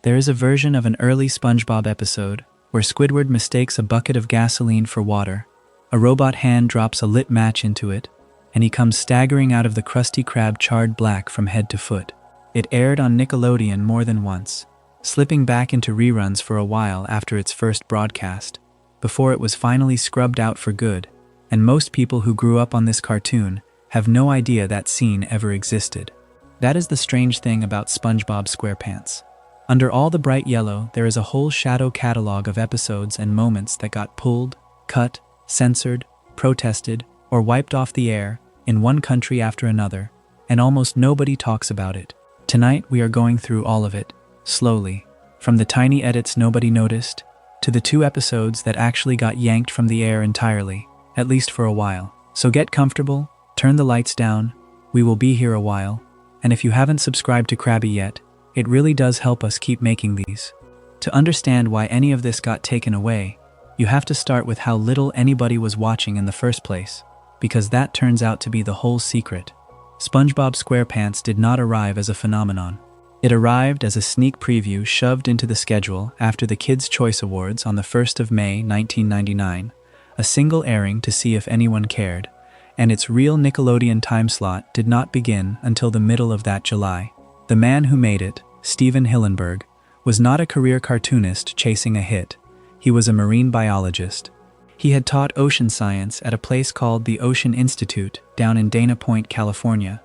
There is a version of an early SpongeBob episode where Squidward mistakes a bucket of gasoline for water. A robot hand drops a lit match into it, and he comes staggering out of the Krusty Krab charred black from head to foot. It aired on Nickelodeon more than once, slipping back into reruns for a while after its first broadcast, before it was finally scrubbed out for good, and most people who grew up on this cartoon have no idea that scene ever existed. That is the strange thing about SpongeBob SquarePants. Under all the bright yellow, there is a whole shadow catalog of episodes and moments that got pulled, cut, censored, protested, or wiped off the air in one country after another, and almost nobody talks about it. Tonight we are going through all of it, slowly, from the tiny edits nobody noticed, to the 2 episodes that actually got yanked from the air entirely, at least for a while. So get comfortable, turn the lights down, we will be here a while, and if you haven't subscribed to Krabby yet, it really does help us keep making these. To understand why any of this got taken away, you have to start with how little anybody was watching in the first place, because that turns out to be the whole secret. SpongeBob SquarePants did not arrive as a phenomenon. It arrived as a sneak preview shoved into the schedule after the Kids' Choice Awards on the 1st of May 1999, a single airing to see if anyone cared, and its real Nickelodeon time slot did not begin until the middle of that July. The man who made it, Stephen Hillenburg, was not a career cartoonist chasing a hit. He was a marine biologist. He had taught ocean science at a place called the Ocean Institute down in Dana Point, California,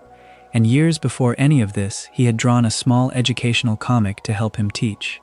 and years before any of this, he had drawn a small educational comic to help him teach.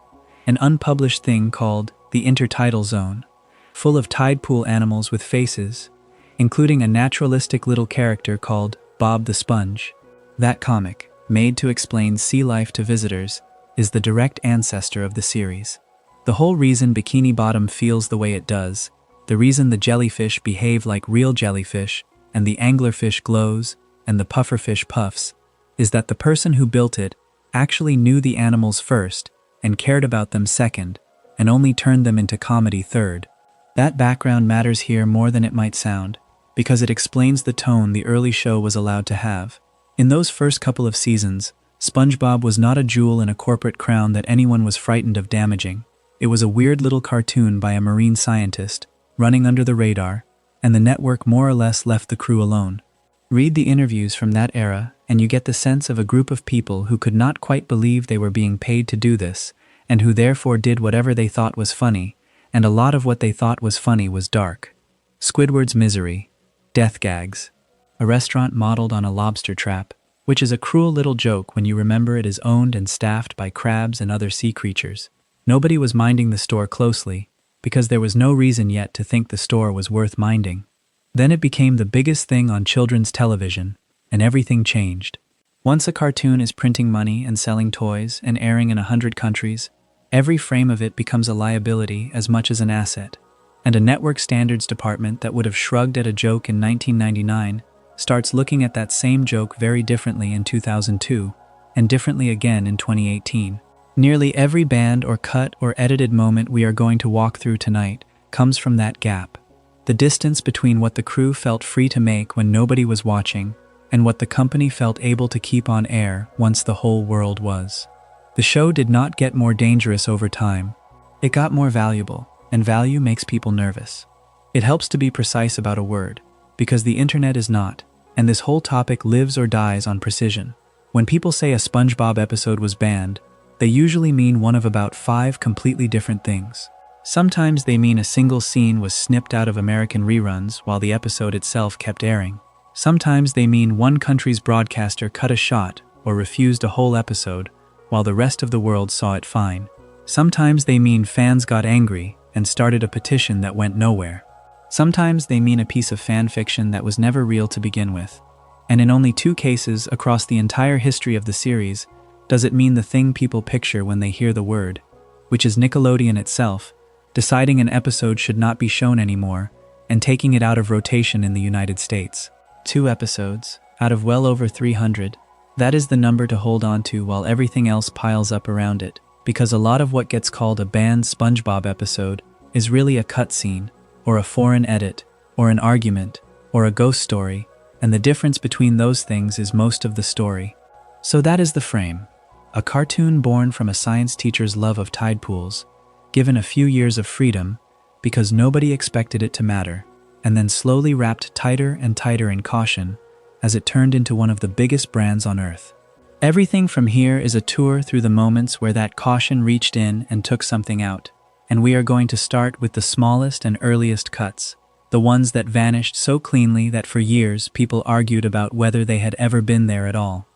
An unpublished thing called the Intertidal Zone, full of tide pool animals with faces, including a naturalistic little character called Bob the Sponge. That comic, made to explain sea life to visitors, is the direct ancestor of the series. The whole reason Bikini Bottom feels the way it does, the reason the jellyfish behave like real jellyfish, and the anglerfish glows, and the pufferfish puffs, is that the person who built it actually knew the animals first, and cared about them second, and only turned them into comedy third. That background matters here more than it might sound, because it explains the tone the early show was allowed to have. In those first couple of seasons, SpongeBob was not a jewel in a corporate crown that anyone was frightened of damaging. It was a weird little cartoon by a marine scientist, running under the radar, and the network more or less left the crew alone. Read the interviews from that era, and you get the sense of a group of people who could not quite believe they were being paid to do this, and who therefore did whatever they thought was funny, and a lot of what they thought was funny was dark. Squidward's misery, death gags, a restaurant modeled on a lobster trap, which is a cruel little joke when you remember it is owned and staffed by crabs and other sea creatures. Nobody was minding the store closely, because there was no reason yet to think the store was worth minding. Then it became the biggest thing on children's television, and everything changed. Once a cartoon is printing money and selling toys and airing in 100 countries, every frame of it becomes a liability as much as an asset. And a network standards department that would have shrugged at a joke in 1999 starts looking at that same joke very differently in 2002, and differently again in 2018. Nearly every banned or cut or edited moment we are going to walk through tonight comes from that gap. The distance between what the crew felt free to make when nobody was watching, and what the company felt able to keep on air once the whole world was. The show did not get more dangerous over time. It got more valuable, and value makes people nervous. It helps to be precise about a word, because the internet is not, and this whole topic lives or dies on precision. When people say a SpongeBob episode was banned, they usually mean one of about 5 completely different things. Sometimes they mean a single scene was snipped out of American reruns while the episode itself kept airing. Sometimes they mean one country's broadcaster cut a shot or refused a whole episode while the rest of the world saw it fine. Sometimes they mean fans got angry and started a petition that went nowhere. Sometimes they mean a piece of fan fiction that was never real to begin with. And in only 2 cases across the entire history of the series does it mean the thing people picture when they hear the word, which is Nickelodeon itself, deciding an episode should not be shown anymore and taking it out of rotation in the United States. 2 episodes, out of well over 300, that is the number to hold on to while everything else piles up around it, because a lot of what gets called a banned SpongeBob episode is really a cutscene, or a foreign edit, or an argument, or a ghost story, and the difference between those things is most of the story. So that is the frame. a cartoon born from a science teacher's love of tide pools, given a few years of freedom because nobody expected it to matter, and then slowly wrapped tighter and tighter in caution as it turned into one of the biggest brands on Earth. Everything from here is a tour through the moments where that caution reached in and took something out, and we are going to start with the smallest and earliest cuts, the ones that vanished so cleanly that for years people argued about whether they had ever been there at all.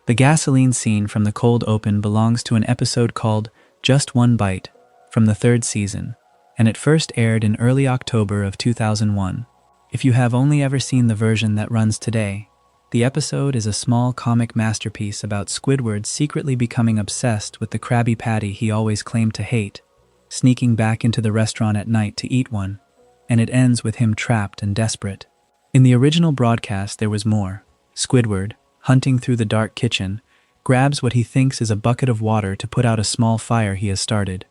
The gasoline scene from the cold open belongs to an episode called Just One Bite from the 3rd season, and it first aired in early October of 2001. If you have only ever seen the version that runs today, the episode is a small comic masterpiece about Squidward secretly becoming obsessed with the Krabby Patty he always claimed to hate, sneaking back into the restaurant at night to eat one, and it ends with him trapped and desperate. In the original broadcast there was more. Squidward, hunting through the dark kitchen, grabs what he thinks is a bucket of water to put out a small fire he has started,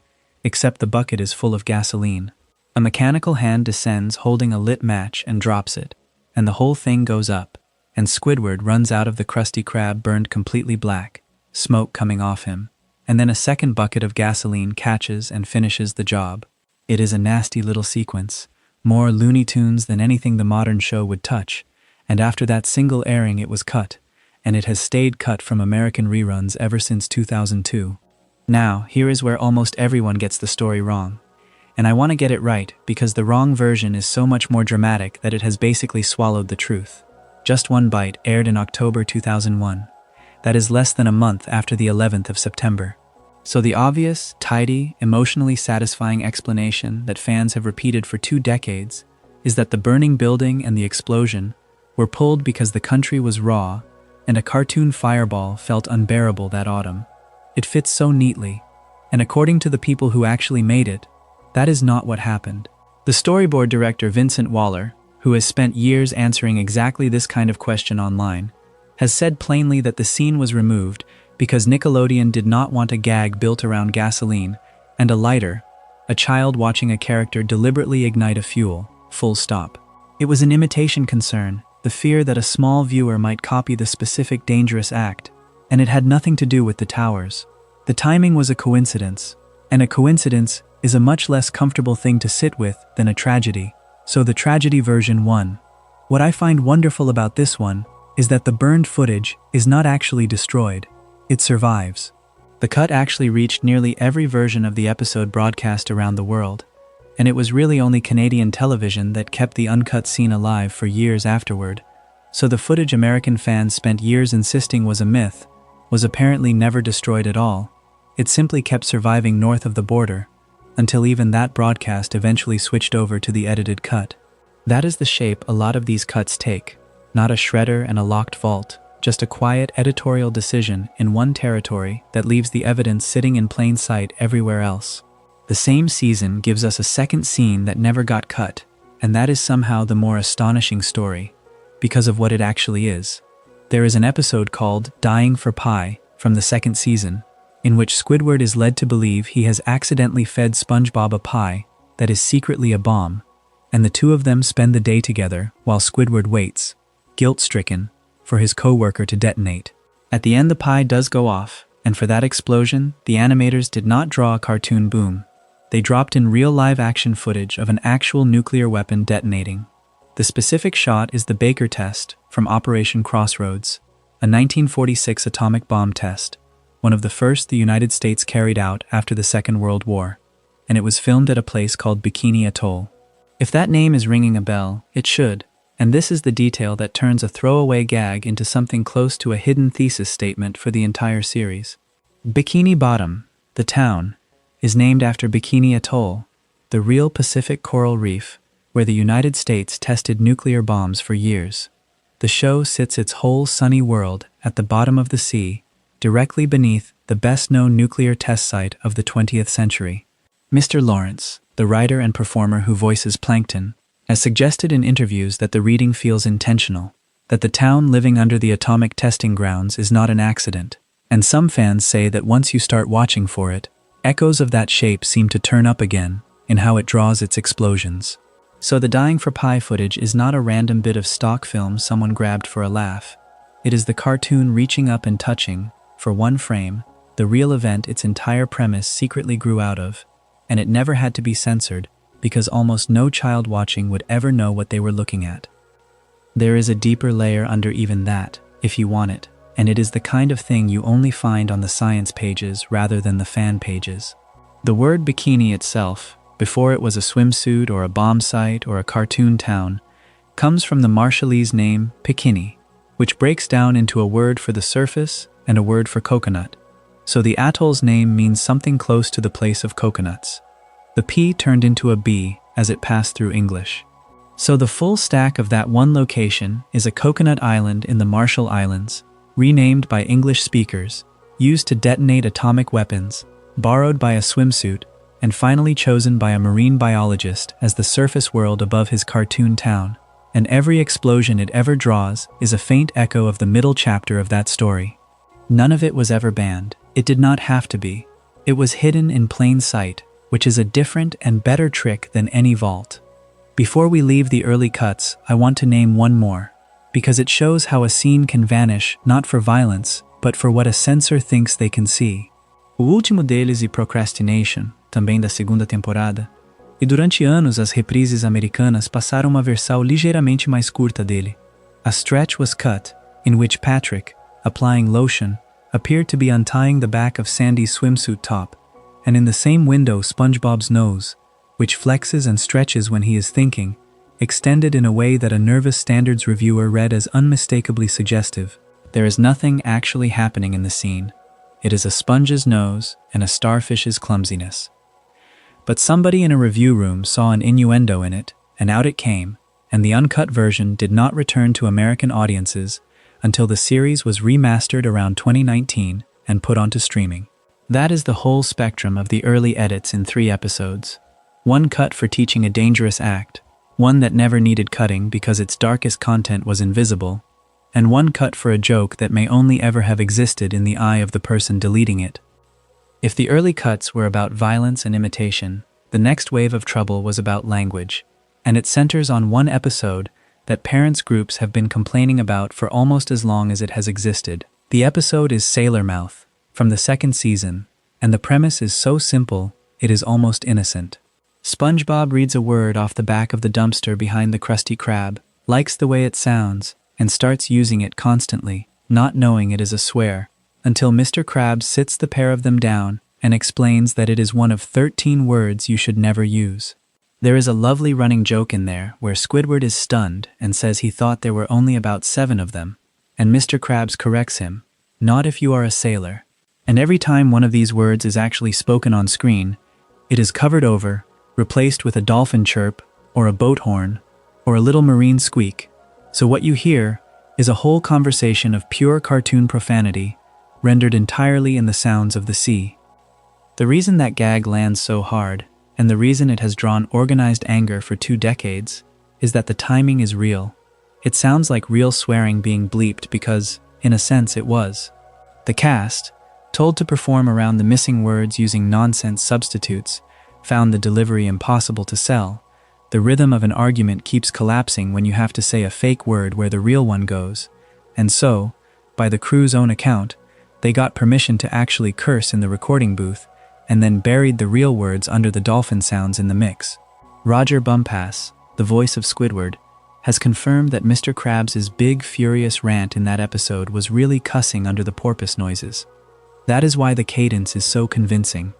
except the bucket is full of gasoline. A mechanical hand descends holding a lit match and drops it, and the whole thing goes up, and Squidward runs out of the Krusty Krab burned completely black, smoke coming off him, and then a second bucket of gasoline catches and finishes the job. It is a nasty little sequence, more Looney Tunes than anything the modern show would touch, and after that single airing it was cut, and it has stayed cut from American reruns ever since 2002. Now, here is where almost everyone gets the story wrong. And I want to get it right because the wrong version is so much more dramatic that it has basically swallowed the truth. Just One Bite aired in October 2001. That is less than a month after the 11th of September. So the obvious, tidy, emotionally satisfying explanation that fans have repeated for 2 decades is that the burning building and the explosion were pulled because the country was raw and a cartoon fireball felt unbearable that autumn. It fits so neatly, and according to the people who actually made it, that is not what happened. The storyboard director Vincent Waller, who has spent years answering exactly this kind of question online, has said plainly that the scene was removed because Nickelodeon did not want a gag built around gasoline and a lighter, a child watching a character deliberately ignite a fuel, full stop. It was an imitation concern, the fear that a small viewer might copy the specific dangerous act, and it had nothing to do with the towers. The timing was a coincidence, and a coincidence is a much less comfortable thing to sit with than a tragedy, so the tragedy version won. What I find wonderful about this one is that the burned footage is not actually destroyed, it survives. The cut actually reached nearly every version of the episode broadcast around the world, and it was really only Canadian television that kept the uncut scene alive for years afterward, so the footage American fans spent years insisting was a myth was apparently never destroyed at all. It simply kept surviving north of the border, until even that broadcast eventually switched over to the edited cut. That is the shape a lot of these cuts take, not a shredder and a locked vault, just a quiet editorial decision in one territory that leaves the evidence sitting in plain sight everywhere else. The same season gives us a second scene that never got cut, and that is somehow the more astonishing story, because of what it actually is. There is an episode called Dying for Pie from the 2nd season, in which Squidward is led to believe he has accidentally fed SpongeBob a pie that is secretly a bomb, and the two of them spend the day together while Squidward waits, guilt-stricken, for his co-worker to detonate. At the end the pie does go off, and for that explosion, the animators did not draw a cartoon boom. They dropped in real live-action footage of an actual nuclear weapon detonating. The specific shot is the Baker test from Operation Crossroads, a 1946 atomic bomb test, one of the first the United States carried out after the Second World War, and it was filmed at a place called Bikini Atoll. If that name is ringing a bell, it should, and this is the detail that turns a throwaway gag into something close to a hidden thesis statement for the entire series. Bikini Bottom, the town, is named after Bikini Atoll, the real Pacific coral reef where the United States tested nuclear bombs for years. The show sits its whole sunny world at the bottom of the sea, directly beneath the best-known nuclear test site of the 20th century. Mr. Lawrence, the writer and performer who voices Plankton, has suggested in interviews that the reading feels intentional, that the town living under the atomic testing grounds is not an accident, and some fans say that once you start watching for it, echoes of that shape seem to turn up again in how it draws its explosions. So the Dying for Pie footage is not a random bit of stock film someone grabbed for a laugh. It is the cartoon reaching up and touching, for one frame, the real event its entire premise secretly grew out of, and it never had to be censored because almost no child watching would ever know what they were looking at. There is a deeper layer under even that, if you want it, and it is the kind of thing you only find on the science pages rather than the fan pages. The word bikini itself, before it was a swimsuit or a bomb site or a cartoon town, comes from the Marshallese name Bikini, which breaks down into a word for the surface and a word for coconut. So the atoll's name means something close to the place of coconuts. The P turned into a B as it passed through English. So the full stack of that one location is a coconut island in the Marshall Islands, renamed by English speakers, used to detonate atomic weapons, borrowed by a swimsuit, and finally chosen by a marine biologist as the surface world above his cartoon town. And every explosion it ever draws is a faint echo of the middle chapter of that story. None of it was ever banned. It did not have to be. It was hidden in plain sight, which is a different and better trick than any vault. Before we leave the early cuts, I want to name one more, because it shows how a scene can vanish not for violence, but for what a censor thinks they can see. O último deles é Procrastination, também da segunda temporada, e durante anos as reprises americanas passaram uma versão ligeiramente mais curta dele. A stretch was cut, in which Patrick, applying lotion, appeared to be untying the back of Sandy's swimsuit top, and in the same window SpongeBob's nose, which flexes and stretches when he is thinking, extended in a way that a nervous standards reviewer read as unmistakably suggestive. There is nothing actually happening in the scene. It is a sponge's nose and a starfish's clumsiness. But somebody in a review room saw an innuendo in it, and out it came, and the uncut version did not return to American audiences until the series was remastered around 2019 and put onto streaming. That is the whole spectrum of the early edits in 3 episodes. One cut for teaching a dangerous act, one that never needed cutting because its darkest content was invisible, and one cut for a joke that may only ever have existed in the eye of the person deleting it. If the early cuts were about violence and imitation, the next wave of trouble was about language, and it centers on one episode that parents' groups have been complaining about for almost as long as it has existed. The episode is Sailor Mouth, from the 2nd season, and the premise is so simple, it is almost innocent. SpongeBob reads a word off the back of the dumpster behind the Krusty Krab, likes the way it sounds, and starts using it constantly, not knowing it is a swear, until Mr. Krabs sits the pair of them down and explains that it is one of 13 words you should never use. There is a lovely running joke in there where Squidward is stunned and says he thought there were only about 7 of them, and Mr. Krabs corrects him, "Not if you are a sailor." And every time one of these words is actually spoken on screen, it is covered over, replaced with a dolphin chirp, or a boat horn, or a little marine squeak. So what you hear is a whole conversation of pure cartoon profanity, rendered entirely in the sounds of the sea. The reason that gag lands so hard, and the reason it has drawn organized anger for 2 decades, is that the timing is real. It sounds like real swearing being bleeped because, in a sense, it was. The cast, told to perform around the missing words using nonsense substitutes, found the delivery impossible to sell. The rhythm of an argument keeps collapsing when you have to say a fake word where the real one goes. And so, by the crew's own account, they got permission to actually curse in the recording booth, and then buried the real words under the dolphin sounds in the mix. Roger Bumpass, the voice of Squidward, has confirmed that Mr. Krabs' big furious rant in that episode was really cussing under the porpoise noises. That is why the cadence is so convincing.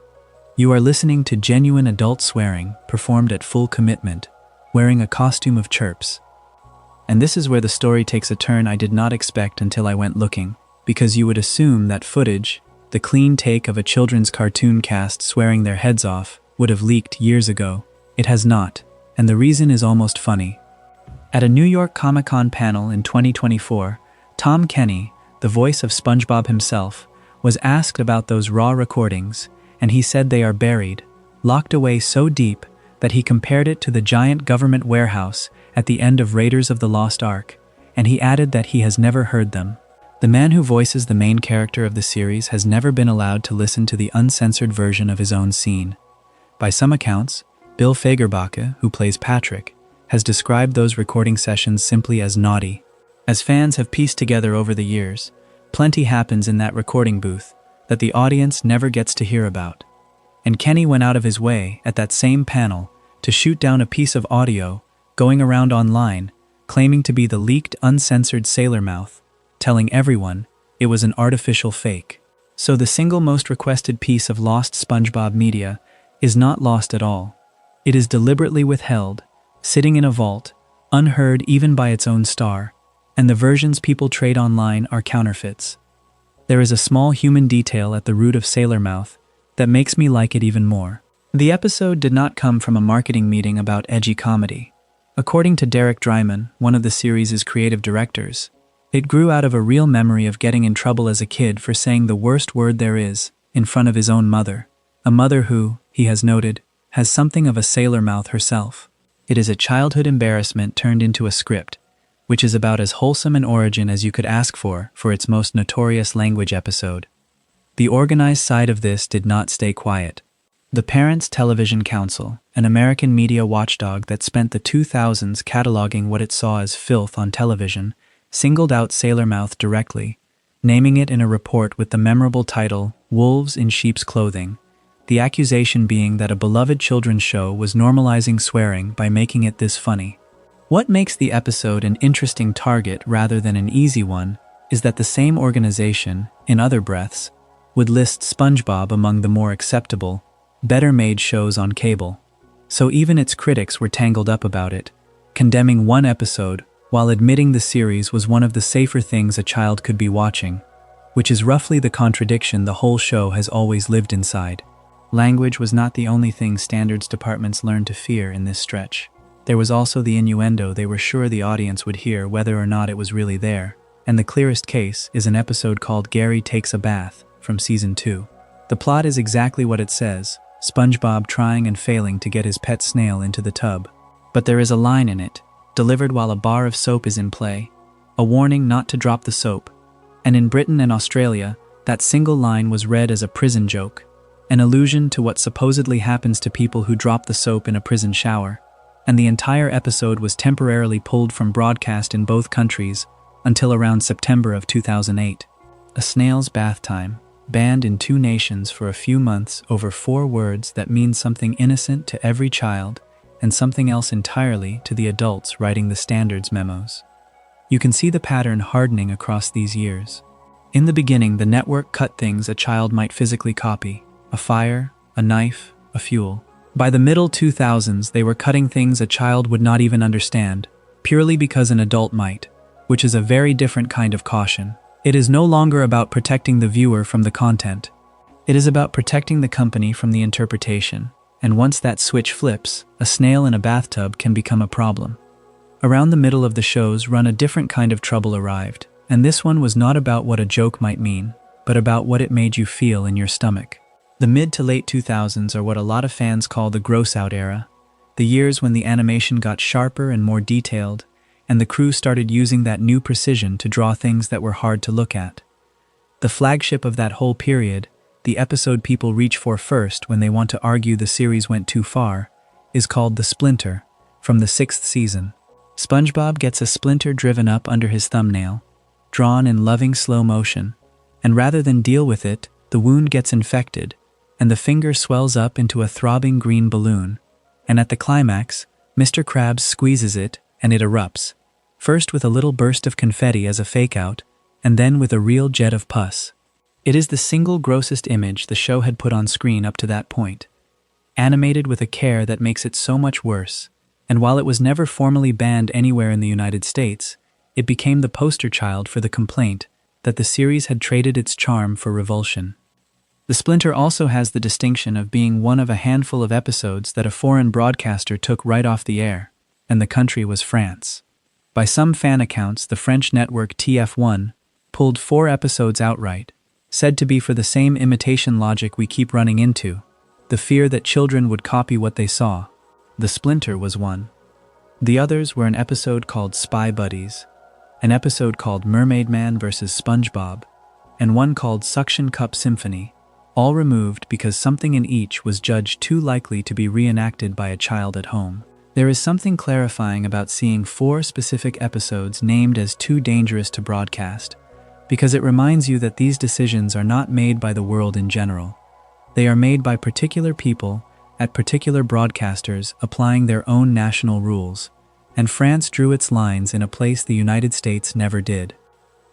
You are listening to genuine adult swearing performed at full commitment, wearing a costume of chirps. And this is where the story takes a turn I did not expect until I went looking, because you would assume that footage, the clean take of a children's cartoon cast swearing their heads off, would have leaked years ago. It has not, and the reason is almost funny. At a New York Comic-Con panel in 2024, Tom Kenny, the voice of SpongeBob himself, was asked about those raw recordings, and he said they are buried, locked away so deep that he compared it to the giant government warehouse at the end of Raiders of the Lost Ark, and he added that he has never heard them. The man who voices the main character of the series has never been allowed to listen to the uncensored version of his own scene. By some accounts, Bill Fagerbacke, who plays Patrick, has described those recording sessions simply as naughty. As fans have pieced together over the years, plenty happens in that recording booth that the audience never gets to hear about. And Kenny went out of his way, at that same panel, to shoot down a piece of audio going around online, claiming to be the leaked, uncensored sailor mouth, telling everyone it was an artificial fake. So the single most requested piece of lost SpongeBob media is not lost at all. It is deliberately withheld, sitting in a vault, unheard even by its own star, and the versions people trade online are counterfeits. There is a small human detail at the root of Sailor Mouth that makes me like it even more. The episode did not come from a marketing meeting about edgy comedy. According to Derek Dryman, one of the series' creative directors, it grew out of a real memory of getting in trouble as a kid for saying the worst word there is in front of his own mother, a mother who, he has noted, has something of a sailor mouth herself. It is a childhood embarrassment turned into a script, which is about as wholesome an origin as you could ask for its most notorious language episode. The organized side of this did not stay quiet. The Parents Television Council, an American media watchdog that spent the 2000s cataloging what it saw as filth on television, singled out Sailor Mouth directly, naming it in a report with the memorable title, Wolves in Sheep's Clothing, the accusation being that a beloved children's show was normalizing swearing by making it this funny. What makes the episode an interesting target rather than an easy one is that the same organization, in other breaths, would list SpongeBob among the more acceptable, better-made shows on cable. So even its critics were tangled up about it, condemning one episode while admitting the series was one of the safer things a child could be watching, which is roughly the contradiction the whole show has always lived inside. Language was not the only thing standards departments learned to fear in this stretch. There was also the innuendo they were sure the audience would hear whether or not it was really there, and the clearest case is an episode called Gary Takes a Bath from Season 2. The plot is exactly what it says, SpongeBob trying and failing to get his pet snail into the tub. But there is a line in it, delivered while a bar of soap is in play, a warning not to drop the soap, and in Britain and Australia, that single line was read as a prison joke, an allusion to what supposedly happens to people who drop the soap in a prison shower, and the entire episode was temporarily pulled from broadcast in both countries until around September of 2008. A snail's bath time, banned in 2 nations for a few months over 4 words that mean something innocent to every child and something else entirely to the adults writing the standards memos. You can see the pattern hardening across these years. In the beginning, the network cut things a child might physically copy, a fire, a knife, a fuel. By the middle 2000s, they were cutting things a child would not even understand, purely because an adult might, which is a very different kind of caution. It is no longer about protecting the viewer from the content. It is about protecting the company from the interpretation, and once that switch flips, a snail in a bathtub can become a problem. Around the middle of the show's run, a different kind of trouble arrived, and this one was not about what a joke might mean, but about what it made you feel in your stomach. The mid to late 2000s are what a lot of fans call the gross-out era, the years when the animation got sharper and more detailed, and the crew started using that new precision to draw things that were hard to look at. The flagship of that whole period, the episode people reach for first when they want to argue the series went too far, is called The Splinter, from the 6th season. SpongeBob gets a splinter driven up under his thumbnail, drawn in loving slow motion, and rather than deal with it, the wound gets infected, and the finger swells up into a throbbing green balloon, and at the climax, Mr. Krabs squeezes it, and it erupts, first with a little burst of confetti as a fake-out, and then with a real jet of pus. It is the single grossest image the show had put on screen up to that point, animated with a care that makes it so much worse, and while it was never formally banned anywhere in the United States, it became the poster child for the complaint that the series had traded its charm for revulsion. The Splinter also has the distinction of being one of a handful of episodes that a foreign broadcaster took right off the air, and the country was France. By some fan accounts, the French network TF1 pulled 4 episodes outright, said to be for the same imitation logic we keep running into, the fear that children would copy what they saw. The Splinter was one. The others were an episode called Spy Buddies, an episode called Mermaid Man vs. SpongeBob, and one called Suction Cup Symphony, all removed because something in each was judged too likely to be reenacted by a child at home. There is something clarifying about seeing 4 specific episodes named as too dangerous to broadcast, because it reminds you that these decisions are not made by the world in general. They are made by particular people at particular broadcasters applying their own national rules, and France drew its lines in a place the United States never did.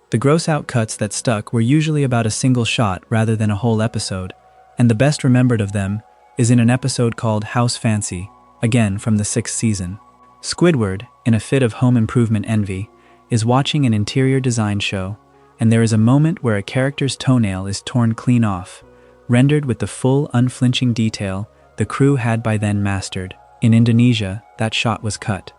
The gross-out cuts that stuck were usually about a single shot rather than a whole episode, and the best remembered of them is in an episode called House Fancy, again from the 6th season. Squidward, in a fit of home improvement envy, is watching an interior design show, and there is a moment where a character's toenail is torn clean off, rendered with the full, unflinching detail the crew had by then mastered. In Indonesia, that shot was cut.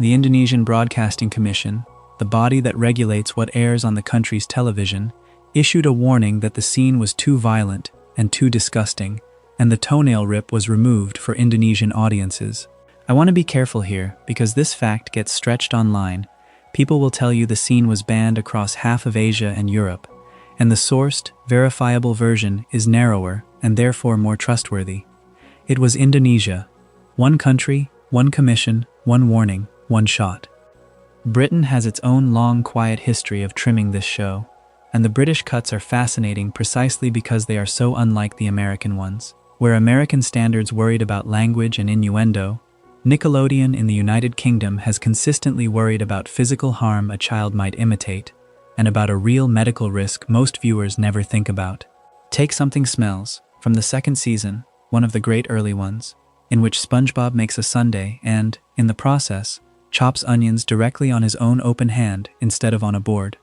The Indonesian Broadcasting Commission, the body that regulates what airs on the country's television, issued a warning that the scene was too violent and too disgusting, and the toenail rip was removed for Indonesian audiences. I want to be careful here because this fact gets stretched online. People will tell you the scene was banned across half of Asia and Europe, and the sourced, verifiable version is narrower and therefore more trustworthy. It was Indonesia. One country, one commission, one warning, one shot. Britain has its own long, quiet history of trimming this show, and the British cuts are fascinating precisely because they are so unlike the American ones. Where American standards worried about language and innuendo, Nickelodeon in the United Kingdom has consistently worried about physical harm a child might imitate, and about a real medical risk most viewers never think about. Take Something Smells, from the 2nd season, one of the great early ones, in which SpongeBob makes a sundae and, in the process, chops onions directly on his own open hand instead of on a board.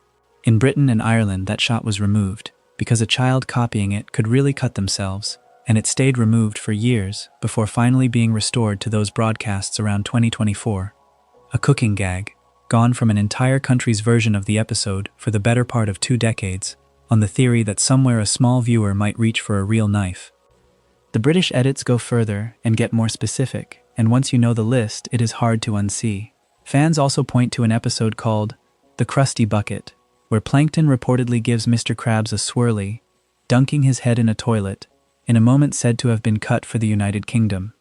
In Britain and Ireland, that shot was removed, because a child copying it could really cut themselves, and it stayed removed for years before finally being restored to those broadcasts around 2024. A cooking gag, gone from an entire country's version of the episode for the better part of 2 decades, on the theory that somewhere a small viewer might reach for a real knife. The British edits go further and get more specific, and once you know the list, it is hard to unsee. Fans also point to an episode called The Krusty Bucket, where Plankton reportedly gives Mr. Krabs a swirly, dunking his head in a toilet, in a moment said to have been cut for the United Kingdom.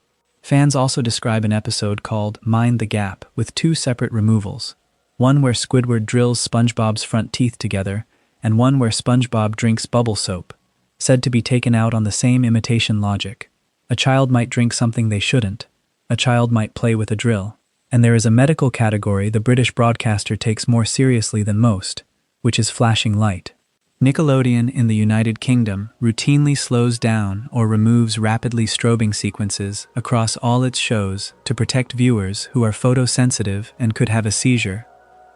Fans also describe an episode called Mind the Gap with 2 separate removals, one where Squidward drills SpongeBob's front teeth together, and one where SpongeBob drinks bubble soap, said to be taken out on the same imitation logic. A child might drink something they shouldn't. A child might play with a drill. And there is a medical category the British broadcaster takes more seriously than most, which is flashing light. Nickelodeon in the United Kingdom routinely slows down or removes rapidly strobing sequences across all its shows to protect viewers who are photosensitive and could have a seizure.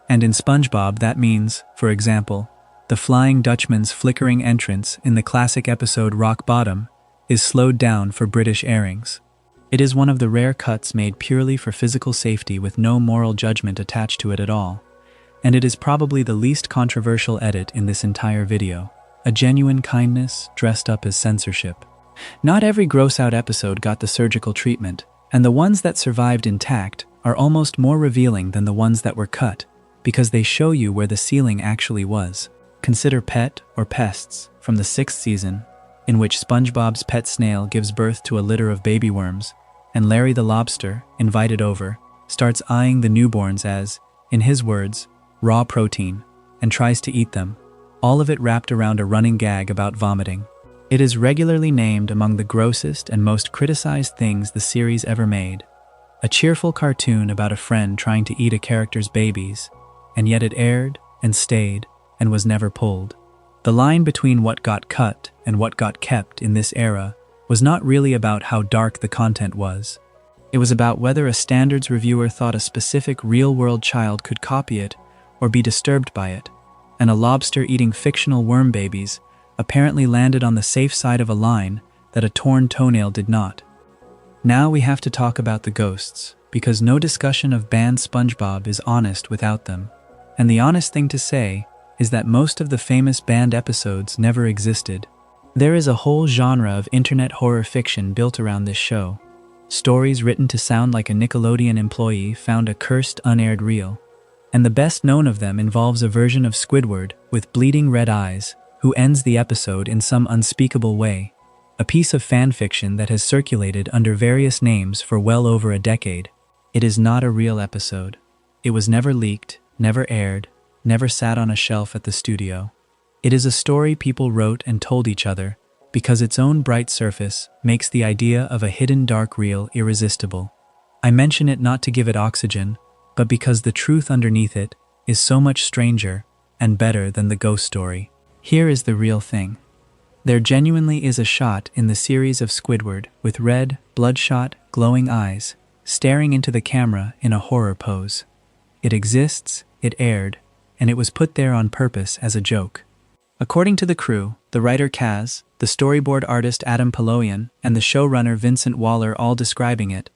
And in SpongeBob that means, for example, the Flying Dutchman's flickering entrance in the classic episode Rock Bottom is slowed down for British airings. It is one of the rare cuts made purely for physical safety with no moral judgment attached to it at all, and it is probably the least controversial edit in this entire video, a genuine kindness dressed up as censorship. Not every gross-out episode got the surgical treatment, and the ones that survived intact are almost more revealing than the ones that were cut, because they show you where the ceiling actually was. Consider Pet or Pests from the 6th season, in which SpongeBob's pet snail gives birth to a litter of baby worms, and Larry the lobster, invited over, starts eyeing the newborns as, in his words, raw protein, and tries to eat them, all of it wrapped around a running gag about vomiting. It is regularly named among the grossest and most criticized things the series ever made, a cheerful cartoon about a friend trying to eat a character's babies, and yet it aired and stayed and was never pulled. The line between what got cut and what got kept in this era was not really about how dark the content was. It was about whether a standards reviewer thought a specific real-world child could copy it or be disturbed by it, and a lobster eating fictional worm babies apparently landed on the safe side of a line that a torn toenail did not. Now we have to talk about the ghosts, because no discussion of banned SpongeBob is honest without them, and the honest thing to say is that most of the famous banned episodes never existed. There is a whole genre of internet horror fiction built around this show. Stories written to sound like a Nickelodeon employee found a cursed unaired reel. And the best known of them involves a version of Squidward with bleeding red eyes who ends the episode in some unspeakable way. A piece of fan fiction that has circulated under various names for well over a decade. It is not a real episode. It was never leaked, never aired, never sat on a shelf at the studio. It is a story people wrote and told each other because its own bright surface makes the idea of a hidden dark reel irresistible. I mention it not to give it oxygen, but because the truth underneath it is so much stranger and better than the ghost story. Here is the real thing. There genuinely is a shot in the series of Squidward with red, bloodshot, glowing eyes, staring into the camera in a horror pose. It exists, it aired, and it was put there on purpose as a joke. According to the crew, the writer Kaz, the storyboard artist Adam Paloyan, and the showrunner Vincent Waller all describing it,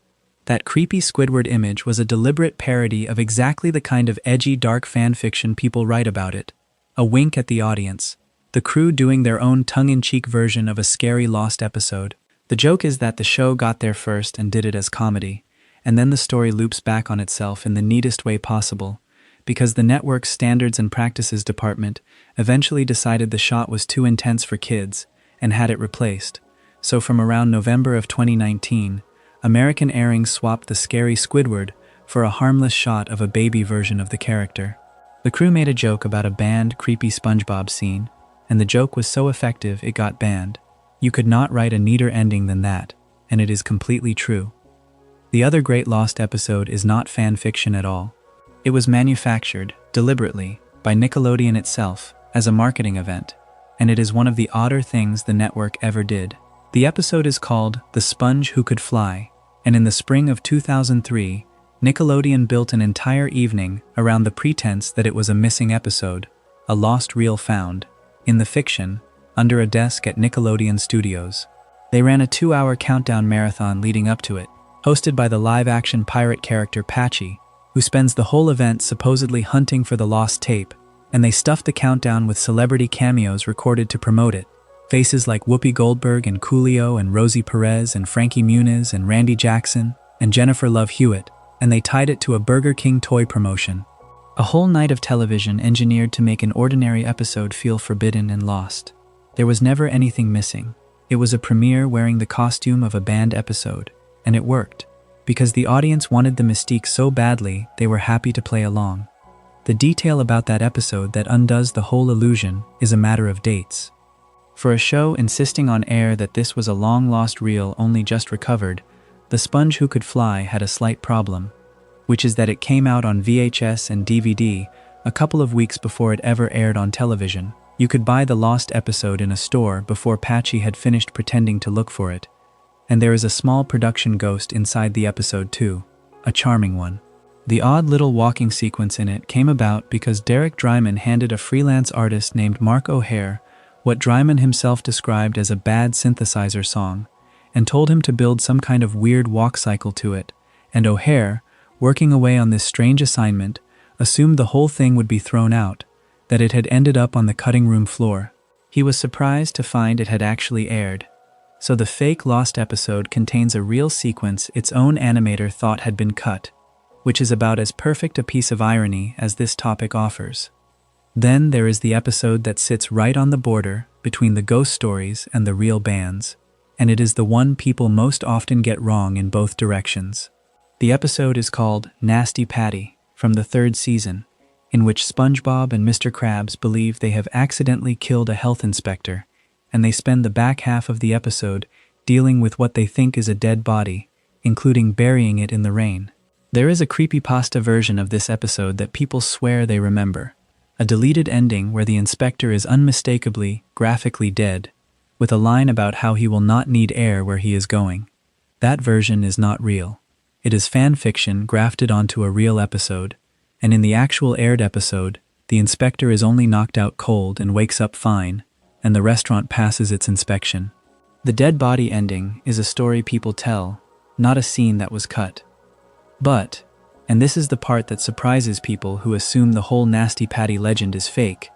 that creepy Squidward image was a deliberate parody of exactly the kind of edgy dark fanfiction people write about it. A wink at the audience. The crew doing their own tongue-in-cheek version of a scary lost episode. The joke is that the show got there first and did it as comedy, and then the story loops back on itself in the neatest way possible, because the network's Standards and Practices department eventually decided the shot was too intense for kids and had it replaced. So from around November of 2019, American airings swapped the scary Squidward for a harmless shot of a baby version of the character. The crew made a joke about a banned, creepy SpongeBob scene, and the joke was so effective it got banned. You could not write a neater ending than that, and it is completely true. The other great lost episode is not fan fiction at all. It was manufactured, deliberately, by Nickelodeon itself, as a marketing event, and it is one of the odder things the network ever did. The episode is called The Sponge Who Could Fly, and in the spring of 2003, Nickelodeon built an entire evening around the pretense that it was a missing episode, a lost reel found, in the fiction, under a desk at Nickelodeon Studios. They ran a 2-hour countdown marathon leading up to it, hosted by the live-action pirate character Patchy, who spends the whole event supposedly hunting for the lost tape, and they stuffed the countdown with celebrity cameos recorded to promote it. Faces like Whoopi Goldberg and Coolio and Rosie Perez and Frankie Muniz and Randy Jackson and Jennifer Love Hewitt, and they tied it to a Burger King toy promotion. A whole night of television engineered to make an ordinary episode feel forbidden and lost. There was never anything missing. It was a premiere wearing the costume of a banned episode, and it worked, because the audience wanted the mystique so badly they were happy to play along. The detail about that episode that undoes the whole illusion is a matter of dates. For a show insisting on air that this was a long-lost reel only just recovered, The Sponge Who Could Fly had a slight problem, which is that it came out on VHS and DVD a couple of weeks before it ever aired on television. You could buy the lost episode in a store before Patchy had finished pretending to look for it, and there is a small production ghost inside the episode too, a charming one. The odd little walking sequence in it came about because Derek Dryman handed a freelance artist named Mark O'Hare what Dryman himself described as a bad synthesizer song, and told him to build some kind of weird walk cycle to it, and O'Hare, working away on this strange assignment, assumed the whole thing would be thrown out, that it had ended up on the cutting room floor. He was surprised to find it had actually aired. So the fake lost episode contains a real sequence its own animator thought had been cut, which is about as perfect a piece of irony as this topic offers. Then there is the episode that sits right on the border between the ghost stories and the real bands, and it is the one people most often get wrong in both directions. The episode is called Nasty Patty, from the 3rd season, in which SpongeBob and Mr. Krabs believe they have accidentally killed a health inspector, and they spend the back half of the episode dealing with what they think is a dead body, including burying it in the rain. There is a creepypasta version of this episode that people swear they remember, a deleted ending where the inspector is unmistakably, graphically dead, with a line about how he will not need air where he is going. That version is not real. It is fan fiction grafted onto a real episode, and in the actual aired episode, the inspector is only knocked out cold and wakes up fine, and the restaurant passes its inspection. The dead body ending is a story people tell, not a scene that was cut. But, and this is the part that surprises people who assume the whole Nasty Patty legend is fake,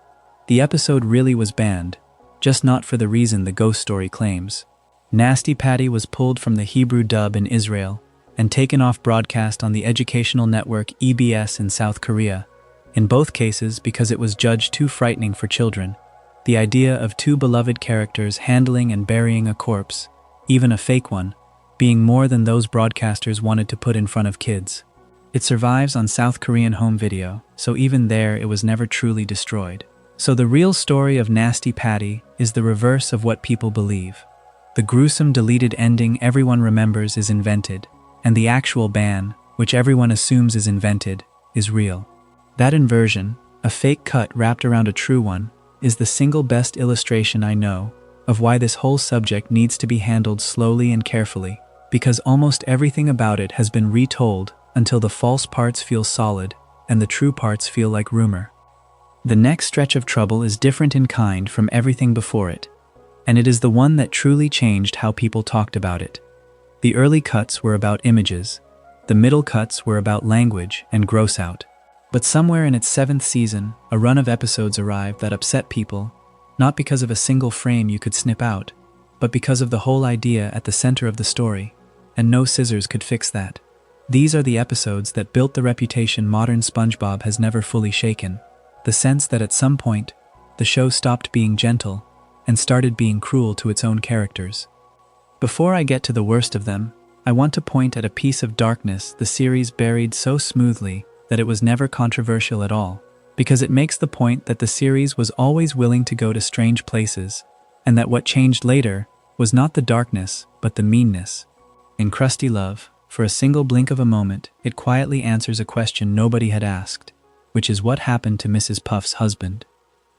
the episode really was banned, just not for the reason the ghost story claims. Nasty Patty was pulled from the Hebrew dub in Israel and taken off broadcast on the educational network EBS in South Korea, in both cases because it was judged too frightening for children. The idea of two beloved characters handling and burying a corpse, even a fake one, being more than those broadcasters wanted to put in front of kids. It survives on South Korean home video, so even there it was never truly destroyed. So the real story of Nasty Patty is the reverse of what people believe. The gruesome deleted ending everyone remembers is invented, and the actual ban, which everyone assumes is invented, is real. That inversion, a fake cut wrapped around a true one, is the single best illustration I know of why this whole subject needs to be handled slowly and carefully, because almost everything about it has been retold until the false parts feel solid and the true parts feel like rumor. The next stretch of trouble is different in kind from everything before it, and it is the one that truly changed how people talked about it. The early cuts were about images, the middle cuts were about language and gross out. But somewhere in its 7th season, a run of episodes arrived that upset people, not because of a single frame you could snip out, but because of the whole idea at the center of the story, and no scissors could fix that. These are the episodes that built the reputation modern SpongeBob has never fully shaken, the sense that at some point, the show stopped being gentle and started being cruel to its own characters. Before I get to the worst of them, I want to point at a piece of darkness the series buried so smoothly that it was never controversial at all, because it makes the point that the series was always willing to go to strange places, and that what changed later was not the darkness, but the meanness. In Krusty Love, for a single blink of a moment, it quietly answers a question nobody had asked, which is what happened to Mrs. Puff's husband.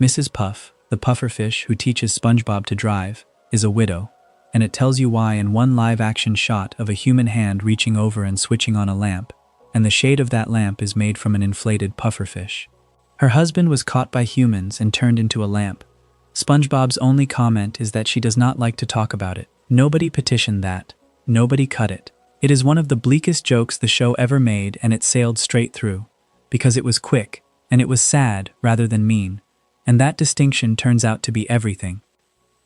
Mrs. Puff, the pufferfish who teaches SpongeBob to drive, is a widow, and it tells you why in one live-action shot of a human hand reaching over and switching on a lamp, and the shade of that lamp is made from an inflated pufferfish. Her husband was caught by humans and turned into a lamp. SpongeBob's only comment is that she does not like to talk about it. Nobody petitioned that. Nobody cut it. It is one of the bleakest jokes the show ever made, and it sailed straight through, because it was quick, and it was sad rather than mean, and that distinction turns out to be everything.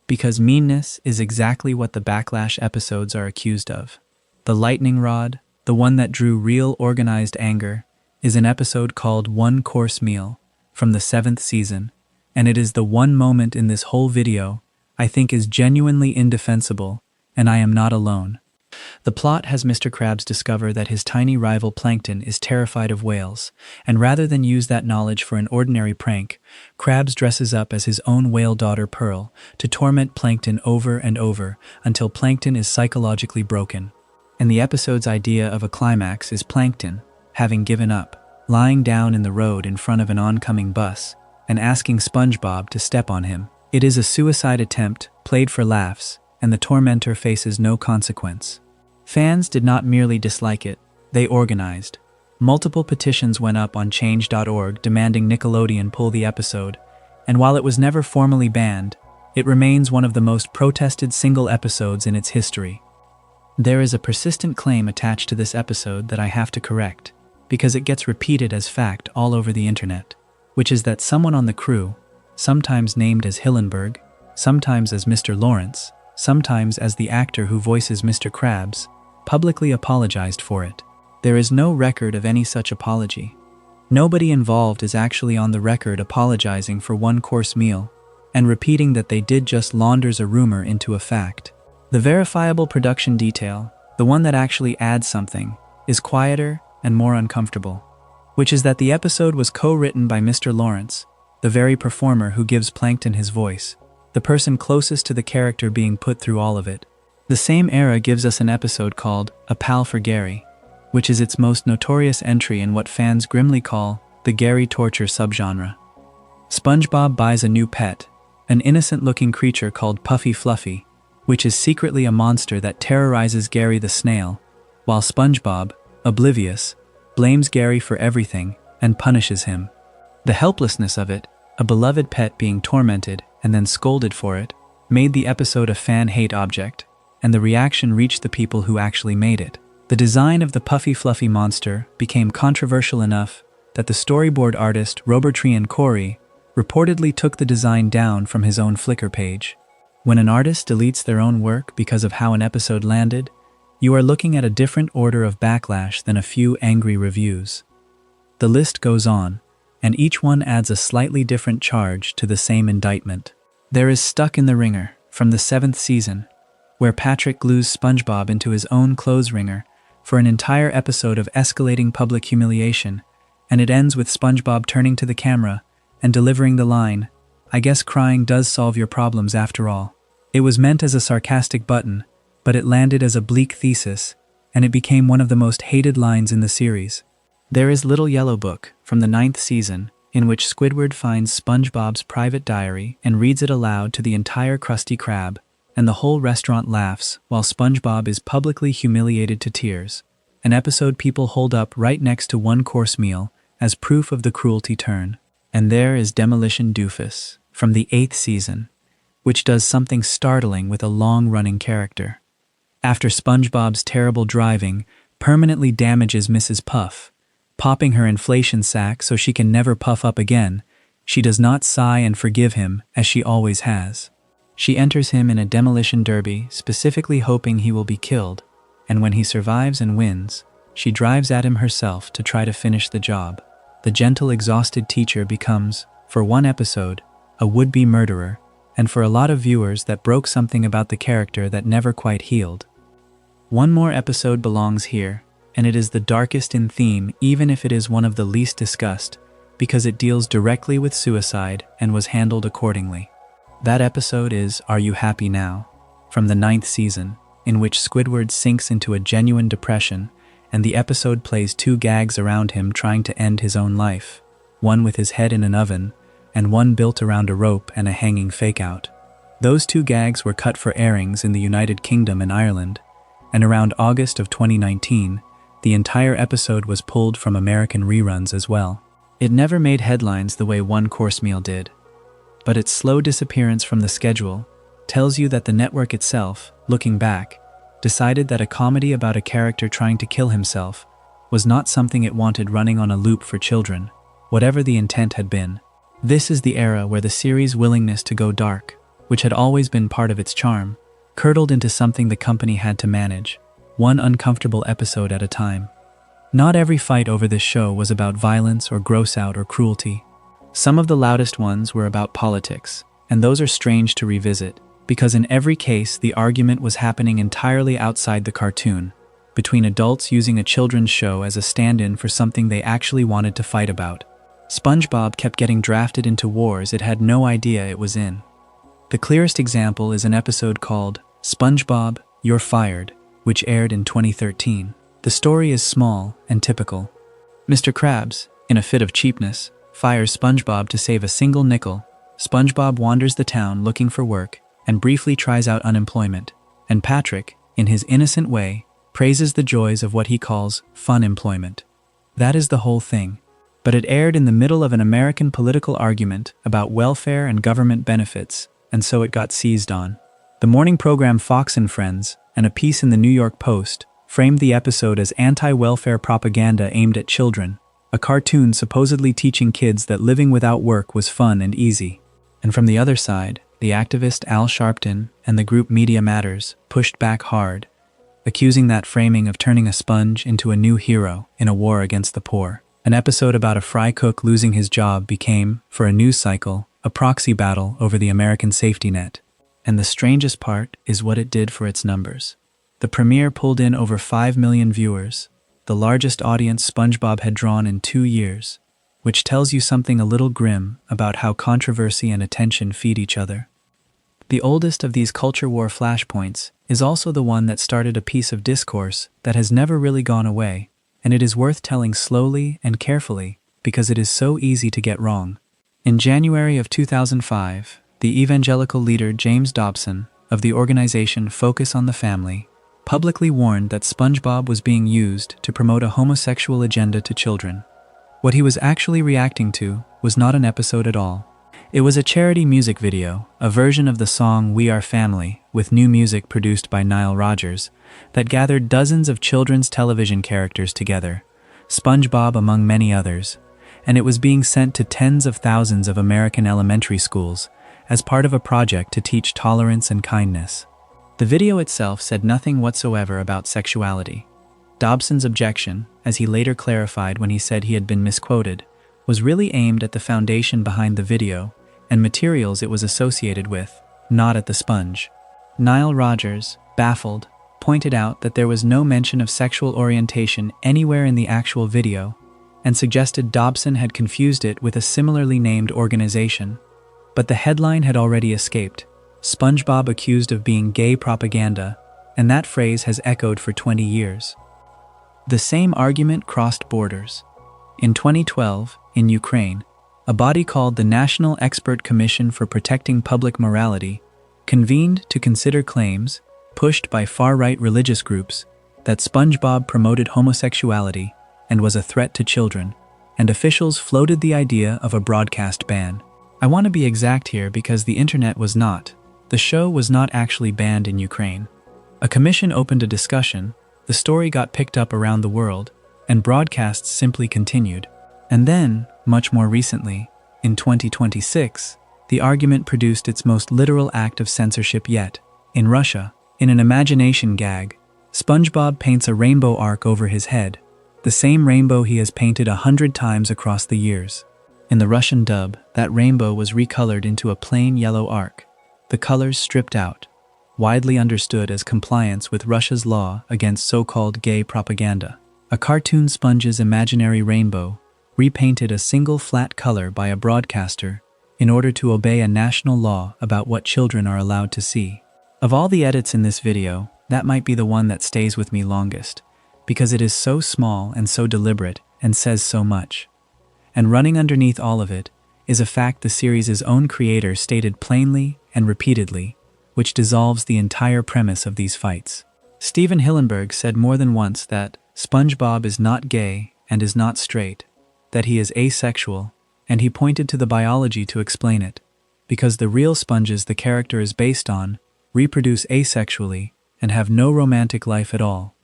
Because meanness is exactly what the Backlash episodes are accused of. The lightning rod, the one that drew real organized anger, is an episode called One Course Meal from the 7th season, and it is the one moment in this whole video I think is genuinely indefensible, and I am not alone. The plot has Mr. Krabs discover that his tiny rival Plankton is terrified of whales, and rather than use that knowledge for an ordinary prank, Krabs dresses up as his own whale daughter Pearl to torment Plankton over and over until Plankton is psychologically broken. And the episode's idea of a climax is Plankton, having given up, lying down in the road in front of an oncoming bus, and asking SpongeBob to step on him. It is a suicide attempt, played for laughs, and the tormentor faces no consequence. Fans did not merely dislike it, they organized. Multiple petitions went up on change.org demanding Nickelodeon pull the episode, and while it was never formally banned, it remains one of the most protested single episodes in its history. There is a persistent claim attached to this episode that I have to correct, because it gets repeated as fact all over the internet, which is that someone on the crew, sometimes named as Hillenburg, sometimes as Mr. Lawrence, sometimes as the actor who voices Mr. Krabs, publicly apologized for it. There is no record of any such apology. Nobody involved is actually on the record apologizing for One Course Meal, and repeating that they did just launders a rumor into a fact. The verifiable production detail, the one that actually adds something, is quieter and more uncomfortable, which is that the episode was co-written by Mr. Lawrence, the very performer who gives Plankton his voice, the person closest to the character being put through all of it. The same era gives us an episode called A Pal for Gary, which is its most notorious entry in what fans grimly call the Gary torture subgenre. SpongeBob buys a new pet, an innocent-looking creature called Puffy Fluffy, which is secretly a monster that terrorizes Gary the snail, while SpongeBob, oblivious, blames Gary for everything and punishes him. The helplessness of it, a beloved pet being tormented and then scolded for it, made the episode a fan-hate object, and the reaction reached the people who actually made it. The design of the Puffy Fluffy monster became controversial enough that the storyboard artist Robertrian Corey reportedly took the design down from his own Flickr page. When an artist deletes their own work because of how an episode landed, you are looking at a different order of backlash than a few angry reviews. The list goes on, and each one adds a slightly different charge to the same indictment. There is Stuck in the Ringer, from the 7th season, where Patrick glues SpongeBob into his own clothes wringer for an entire episode of escalating public humiliation, and it ends with SpongeBob turning to the camera and delivering the line, I guess crying does solve your problems after all. It was meant as a sarcastic button, but it landed as a bleak thesis, and it became one of the most hated lines in the series. There is Little Yellow Book from the 9th season, in which Squidward finds SpongeBob's private diary and reads it aloud to the entire Krusty Krab, and the whole restaurant laughs while SpongeBob is publicly humiliated to tears. An episode people hold up right next to one-course meal as proof of the cruelty turn. And there is Demolition Doofus from the 8th season, which does something startling with a long-running character. After SpongeBob's terrible driving permanently damages Mrs. Puff, popping her inflation sack so she can never puff up again, she does not sigh and forgive him as she always has. She enters him in a demolition derby, specifically hoping he will be killed, and when he survives and wins, she drives at him herself to try to finish the job. The gentle, exhausted teacher becomes, for one episode, a would-be murderer, and for a lot of viewers that broke something about the character that never quite healed. One more episode belongs here, and it is the darkest in theme even if it is one of the least discussed, because it deals directly with suicide and was handled accordingly. That episode is Are You Happy Now? From the 9th season, in which Squidward sinks into a genuine depression, and the episode plays 2 gags around him trying to end his own life, one with his head in an oven, and one built around a rope and a hanging fake-out. Those 2 gags were cut for airings in the United Kingdom and Ireland, and around August of 2019, the entire episode was pulled from American reruns as well. It never made headlines the way One Course Meal did, but its slow disappearance from the schedule tells you that the network itself, looking back, decided that a comedy about a character trying to kill himself was not something it wanted running on a loop for children, whatever the intent had been. This is the era where the series' willingness to go dark, which had always been part of its charm, curdled into something the company had to manage, one uncomfortable episode at a time. Not every fight over this show was about violence or gross-out or cruelty. Some of the loudest ones were about politics, and those are strange to revisit, because in every case the argument was happening entirely outside the cartoon, between adults using a children's show as a stand-in for something they actually wanted to fight about. SpongeBob kept getting drafted into wars it had no idea it was in. The clearest example is an episode called SpongeBob, You're Fired, which aired in 2013. The story is small and typical. Mr. Krabs, in a fit of cheapness, fires SpongeBob to save a single nickel. SpongeBob wanders the town looking for work and briefly tries out unemployment, and Patrick, in his innocent way, praises the joys of what he calls fun employment. That is the whole thing. But it aired in the middle of an American political argument about welfare and government benefits, and so it got seized on. The morning program Fox and Friends, and a piece in the New York Post, framed the episode as anti-welfare propaganda aimed at children, a cartoon supposedly teaching kids that living without work was fun and easy. And from the other side, the activist Al Sharpton and the group Media Matters pushed back hard, accusing that framing of turning a sponge into a new hero in a war against the poor. An episode about a fry cook losing his job became, for a news cycle, a proxy battle over the American safety net. And the strangest part is what it did for its numbers. The premiere pulled in over 5 million viewers, the largest audience SpongeBob had drawn in 2 years, which tells you something a little grim about how controversy and attention feed each other. The oldest of these culture war flashpoints is also the one that started a piece of discourse that has never really gone away, and it is worth telling slowly and carefully because it is so easy to get wrong. In January of 2005, the evangelical leader James Dobson of the organization Focus on the Family publicly warned that SpongeBob was being used to promote a homosexual agenda to children. What he was actually reacting to was not an episode at all. It was a charity music video, a version of the song We Are Family, with new music produced by Nile Rodgers, that gathered dozens of children's television characters together, SpongeBob among many others, and it was being sent to tens of thousands of American elementary schools as part of a project to teach tolerance and kindness. The video itself said nothing whatsoever about sexuality. Dobson's objection, as he later clarified when he said he had been misquoted, was really aimed at the foundation behind the video and materials it was associated with, not at the sponge. Nile Rodgers, baffled, pointed out that there was no mention of sexual orientation anywhere in the actual video, and suggested Dobson had confused it with a similarly named organization. But the headline had already escaped: SpongeBob accused of being gay propaganda, and that phrase has echoed for 20 years. The same argument crossed borders. In 2012, in Ukraine, a body called the National Expert Commission for Protecting Public Morality convened to consider claims, pushed by far-right religious groups, that SpongeBob promoted homosexuality and was a threat to children, and officials floated the idea of a broadcast ban. I want to be exact here because the internet was not. The show was not actually banned in Ukraine. A commission opened a discussion, the story got picked up around the world, and broadcasts simply continued. And then, much more recently, in 2026, the argument produced its most literal act of censorship yet. In Russia, in an imagination gag, SpongeBob paints a rainbow arc over his head, the same rainbow he has painted 100 times across the years. In the Russian dub, that rainbow was recolored into a plain yellow arc, the colors stripped out, widely understood as compliance with Russia's law against so-called gay propaganda. A cartoon sponge's imaginary rainbow, repainted a single flat color by a broadcaster in order to obey a national law about what children are allowed to see. Of all the edits in this video, that might be the one that stays with me longest, because it is so small and so deliberate and says so much. And running underneath all of it is a fact the series' own creator stated plainly and repeatedly, which dissolves the entire premise of these fights. Stephen Hillenburg said more than once that SpongeBob is not gay and is not straight, that he is asexual, and he pointed to the biology to explain it, because the real sponges the character is based on reproduce asexually and have no romantic life at all.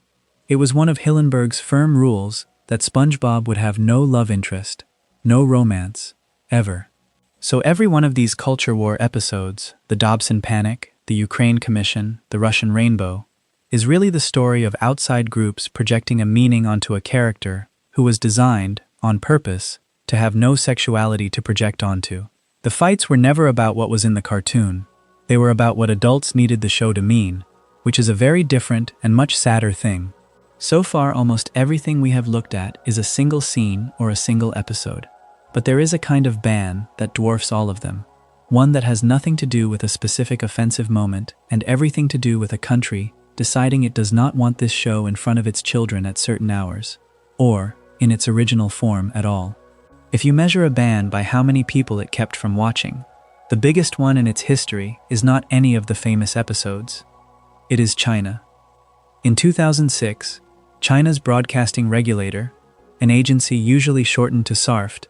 It was one of Hillenburg's firm rules that SpongeBob would have no love interest, no romance, ever. So every one of these culture war episodes, the Dobson Panic, the Ukraine Commission, the Russian Rainbow, is really the story of outside groups projecting a meaning onto a character who was designed, on purpose, to have no sexuality to project onto. The fights were never about what was in the cartoon. They were about what adults needed the show to mean, which is a very different and much sadder thing. So far, almost everything we have looked at is a single scene or a single episode. But there is a kind of ban that dwarfs all of them. One that has nothing to do with a specific offensive moment and everything to do with a country deciding it does not want this show in front of its children at certain hours, or in its original form at all. If you measure a ban by how many people it kept from watching, the biggest one in its history is not any of the famous episodes. It is China. In 2006, China's broadcasting regulator, an agency usually shortened to SARFT,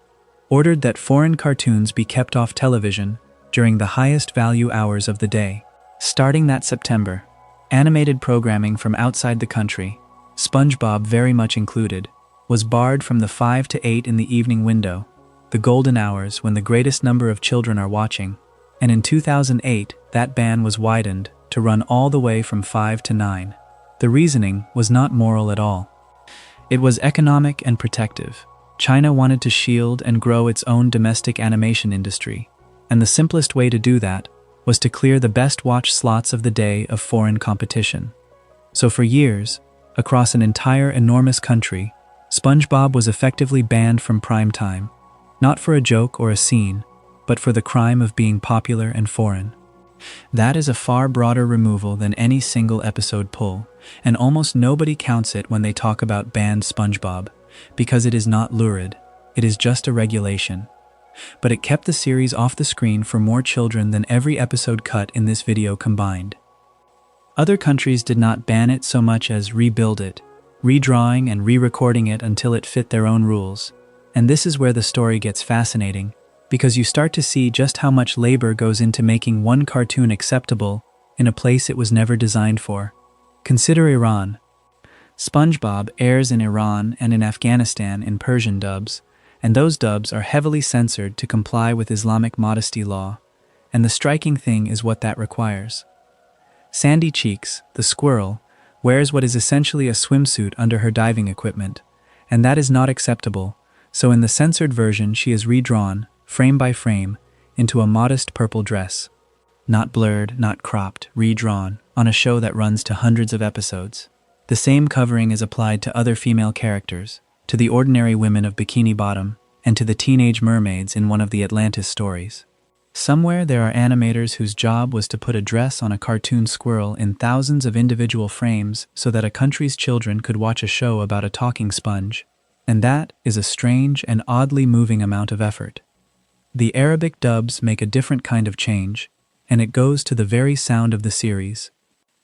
ordered that foreign cartoons be kept off television during the highest value hours of the day. Starting that September, animated programming from outside the country, SpongeBob very much included, was barred from the 5 to 8 in the evening window, the golden hours when the greatest number of children are watching, and in 2008 that ban was widened to run all the way from 5 to 9. The reasoning was not moral at all. It was economic and protective. China wanted to shield and grow its own domestic animation industry, and the simplest way to do that was to clear the best-watched slots of the day of foreign competition. So for years, across an entire enormous country, SpongeBob was effectively banned from prime time, not for a joke or a scene, but for the crime of being popular and foreign. That is a far broader removal than any single episode pull, and almost nobody counts it when they talk about banned SpongeBob, because it is not lurid, it is just a regulation. But it kept the series off the screen for more children than every episode cut in this video combined. Other countries did not ban it so much as rebuild it, redrawing and re-recording it until it fit their own rules. And this is where the story gets fascinating, because you start to see just how much labor goes into making one cartoon acceptable in a place it was never designed for. Consider Iran. SpongeBob airs in Iran and in Afghanistan in Persian dubs, and those dubs are heavily censored to comply with Islamic modesty law, and the striking thing is what that requires. Sandy Cheeks, the squirrel, wears what is essentially a swimsuit under her diving equipment, and that is not acceptable, so in the censored version she is redrawn, frame by frame, into a modest purple dress. Not blurred, not cropped, redrawn, on a show that runs to hundreds of episodes. The same covering is applied to other female characters, to the ordinary women of Bikini Bottom, and to the teenage mermaids in one of the Atlantis stories. Somewhere there are animators whose job was to put a dress on a cartoon squirrel in thousands of individual frames so that a country's children could watch a show about a talking sponge. And that is a strange and oddly moving amount of effort. The Arabic dubs make a different kind of change, and it goes to the very sound of the series.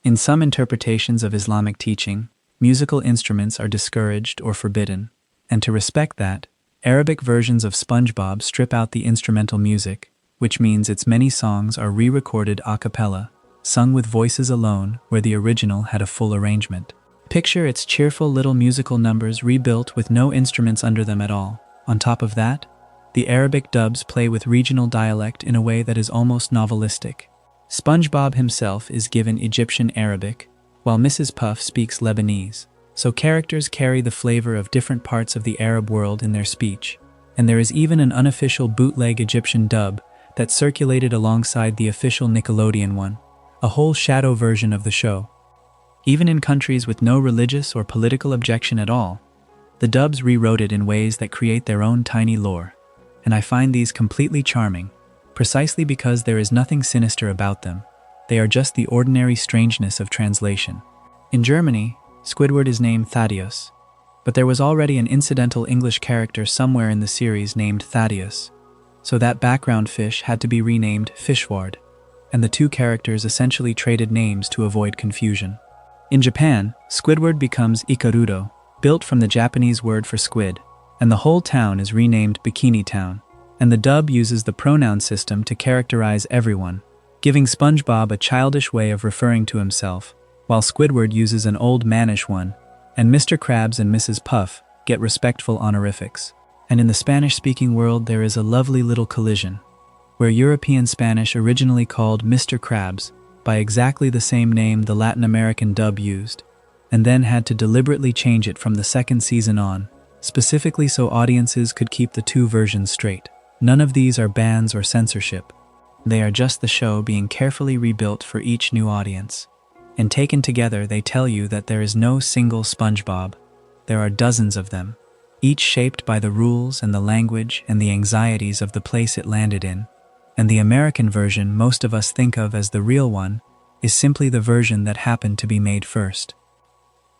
In some interpretations of Islamic teaching, musical instruments are discouraged or forbidden, and to respect that, Arabic versions of SpongeBob strip out the instrumental music, which means its many songs are re-recorded a cappella, sung with voices alone where the original had a full arrangement. Picture its cheerful little musical numbers rebuilt with no instruments under them at all. On top of that, the Arabic dubs play with regional dialect in a way that is almost novelistic. SpongeBob himself is given Egyptian Arabic, while Mrs. Puff speaks Lebanese, so characters carry the flavor of different parts of the Arab world in their speech. And there is even an unofficial bootleg Egyptian dub that circulated alongside the official Nickelodeon one, a whole shadow version of the show. Even in countries with no religious or political objection at all, the dubs rewrote it in ways that create their own tiny lore, and I find these completely charming, precisely because there is nothing sinister about them. They are just the ordinary strangeness of translation. In Germany, Squidward is named Thaddeus, but there was already an incidental English character somewhere in the series named Thaddeus, so that background fish had to be renamed Fishward, and the two characters essentially traded names to avoid confusion. In Japan, Squidward becomes Ikarudo, built from the Japanese word for squid, and the whole town is renamed Bikini Town, and the dub uses the pronoun system to characterize everyone, giving SpongeBob a childish way of referring to himself, while Squidward uses an old mannish one, and Mr. Krabs and Mrs. Puff get respectful honorifics. And in the Spanish-speaking world there is a lovely little collision, where European Spanish originally called Mr. Krabs by exactly the same name the Latin American dub used, and then had to deliberately change it from the second season on, specifically so audiences could keep the two versions straight. None of these are bans or censorship. They are just the show being carefully rebuilt for each new audience. And taken together they tell you that there is no single SpongeBob. There are dozens of them, each shaped by the rules and the language and the anxieties of the place it landed in. And the American version most of us think of as the real one is simply the version that happened to be made first.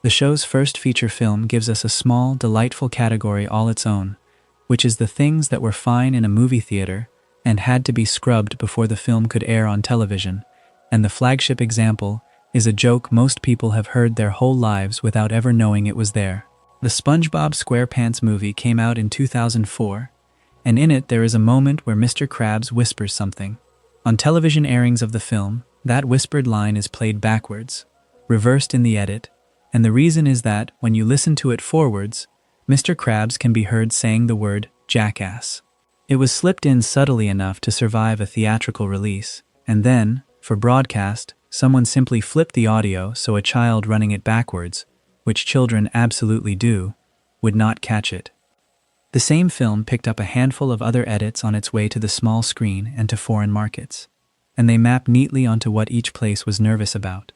The show's first feature film gives us a small, delightful category all its own, which is the things that were fine in a movie theater and had to be scrubbed before the film could air on television, and the flagship example is a joke most people have heard their whole lives without ever knowing it was there. The SpongeBob SquarePants movie came out in 2004, and in it there is a moment where Mr. Krabs whispers something. On television airings of the film, that whispered line is played backwards, reversed in the edit, and the reason is that, when you listen to it forwards, Mr. Krabs can be heard saying the word jackass. It was slipped in subtly enough to survive a theatrical release, and then, for broadcast, someone simply flipped the audio so a child running it backwards, which children absolutely do, would not catch it. The same film picked up a handful of other edits on its way to the small screen and to foreign markets, and they map neatly onto what each place was nervous about.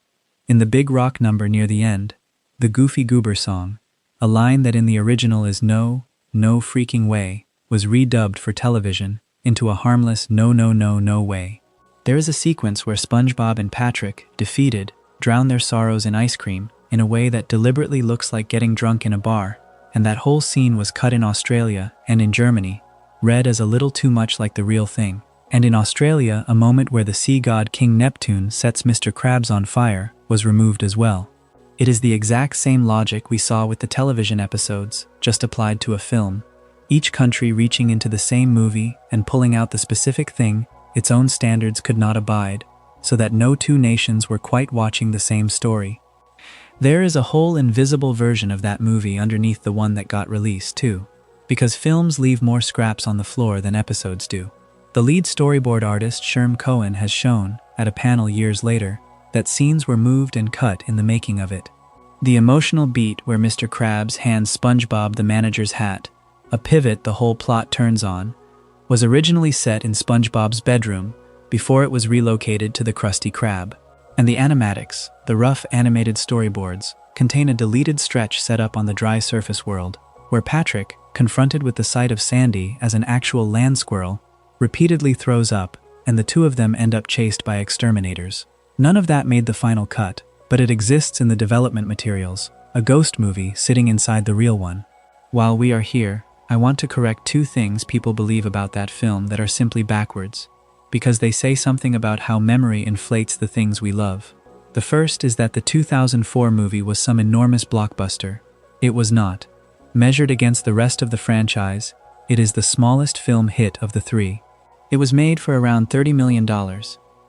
In the big rock number near the end, the Goofy Goober song, a line that in the original is no freaking way, was redubbed for television into a harmless no way. There is a sequence where SpongeBob and Patrick, defeated, drown their sorrows in ice cream in a way that deliberately looks like getting drunk in a bar, and that whole scene was cut in Australia and in Germany, read as a little too much like the real thing. And in Australia, a moment where the sea god King Neptune sets Mr. Krabs on fire was removed as well. It is the exact same logic we saw with the television episodes, just applied to a film, each country reaching into the same movie and pulling out the specific thing its own standards could not abide, so that no two nations were quite watching the same story. There is a whole invisible version of that movie underneath the one that got released too, because films leave more scraps on the floor than episodes do. The lead storyboard artist Sherm Cohen has shown, at a panel years later, that scenes were moved and cut in the making of it. The emotional beat where Mr. Krabs hands SpongeBob the manager's hat, a pivot the whole plot turns on, was originally set in SpongeBob's bedroom before it was relocated to the Krusty Krab. And the animatics, the rough animated storyboards, contain a deleted stretch set up on the dry surface world, where Patrick, confronted with the sight of Sandy as an actual land squirrel, repeatedly throws up, and the two of them end up chased by exterminators. None of that made the final cut, but it exists in the development materials, a ghost movie sitting inside the real one. While we are here, I want to correct two things people believe about that film that are simply backwards, because they say something about how memory inflates the things we love. The first is that the 2004 movie was some enormous blockbuster. It was not. Measured against the rest of the franchise, it is the smallest film hit of the three. It was made for around $30 million,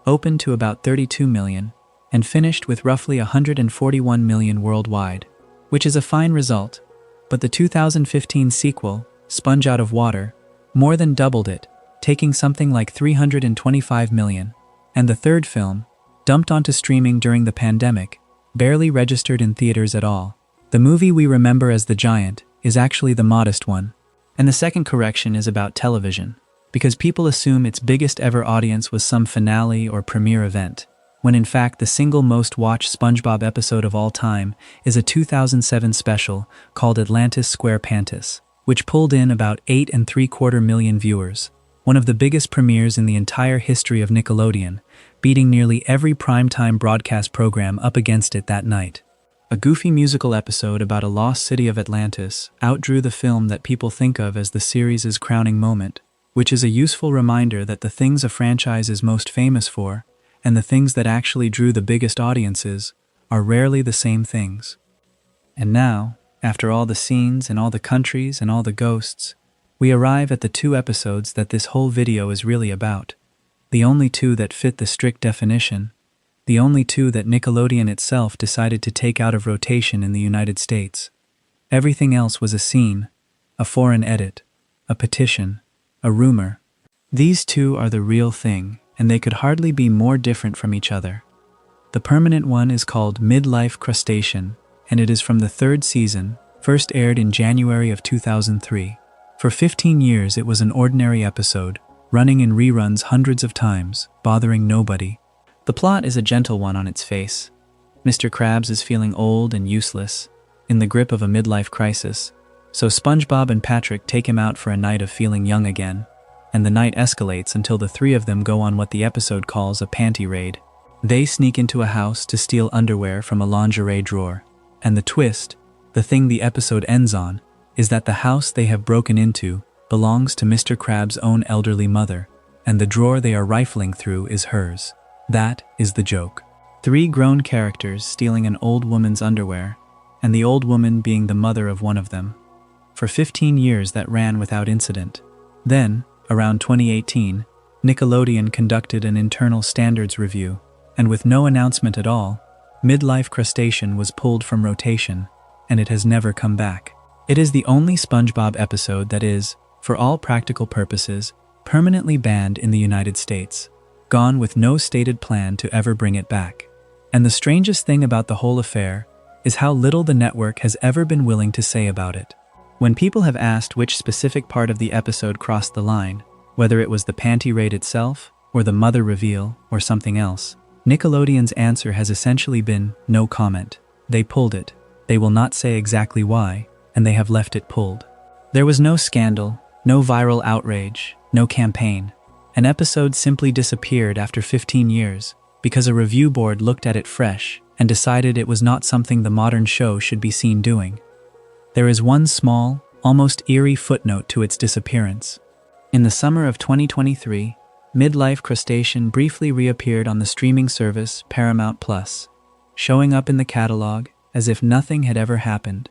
opened to about $32 million, and finished with roughly $141 million worldwide, which is a fine result. But the 2015 sequel, Sponge Out of Water, more than doubled it, taking something like $325 million. And the third film, dumped onto streaming during the pandemic, barely registered in theaters at all. The movie we remember as The Giant is actually the modest one. And the second correction is about television, because people assume its biggest ever audience was some finale or premiere event, when in fact the single most watched SpongeBob episode of all time is a 2007 special called Atlantis SquarePants, which pulled in about 8.75 million viewers, one of the biggest premieres in the entire history of Nickelodeon, beating nearly every primetime broadcast program up against it that night. A goofy musical episode about a lost city of Atlantis outdrew the film that people think of as the series' crowning moment, which is a useful reminder that the things a franchise is most famous for, and the things that actually drew the biggest audiences, are rarely the same things. And now, after all the scenes and all the countries and all the ghosts, we arrive at the two episodes that this whole video is really about. The only two that fit the strict definition, the only two that Nickelodeon itself decided to take out of rotation in the United States. Everything else was a scene, a foreign edit, a petition, a rumor. These two are the real thing, and they could hardly be more different from each other. The permanent one is called Midlife Crustacean, and it is from the third season, first aired in January of 2003. For 15 years it was an ordinary episode, running in reruns hundreds of times, bothering nobody. The plot is a gentle one on its face. Mr. Krabs is feeling old and useless, in the grip of a midlife crisis, so SpongeBob and Patrick take him out for a night of feeling young again, and the night escalates until the three of them go on what the episode calls a panty raid. They sneak into a house to steal underwear from a lingerie drawer, and the twist, the thing the episode ends on, is that the house they have broken into belongs to Mr. Krabs' own elderly mother, and the drawer they are rifling through is hers. That is the joke. Three grown characters stealing an old woman's underwear, and the old woman being the mother of one of them. For 15 years that ran without incident. Then, around 2018, Nickelodeon conducted an internal standards review, and with no announcement at all, Midlife Crustacean was pulled from rotation, and it has never come back. It is the only SpongeBob episode that is, for all practical purposes, permanently banned in the United States, gone with no stated plan to ever bring it back. And the strangest thing about the whole affair is how little the network has ever been willing to say about it. When people have asked which specific part of the episode crossed the line, whether it was the panty raid itself, or the mother reveal, or something else, Nickelodeon's answer has essentially been no comment. They pulled it. They will not say exactly why, and they have left it pulled. There was no scandal, no viral outrage, no campaign. An episode simply disappeared after 15 years because a review board looked at it fresh and decided it was not something the modern show should be seen doing. There is one small, almost eerie footnote to its disappearance. In the summer of 2023, Midlife Crustacean briefly reappeared on the streaming service Paramount+, showing up in the catalog as if nothing had ever happened.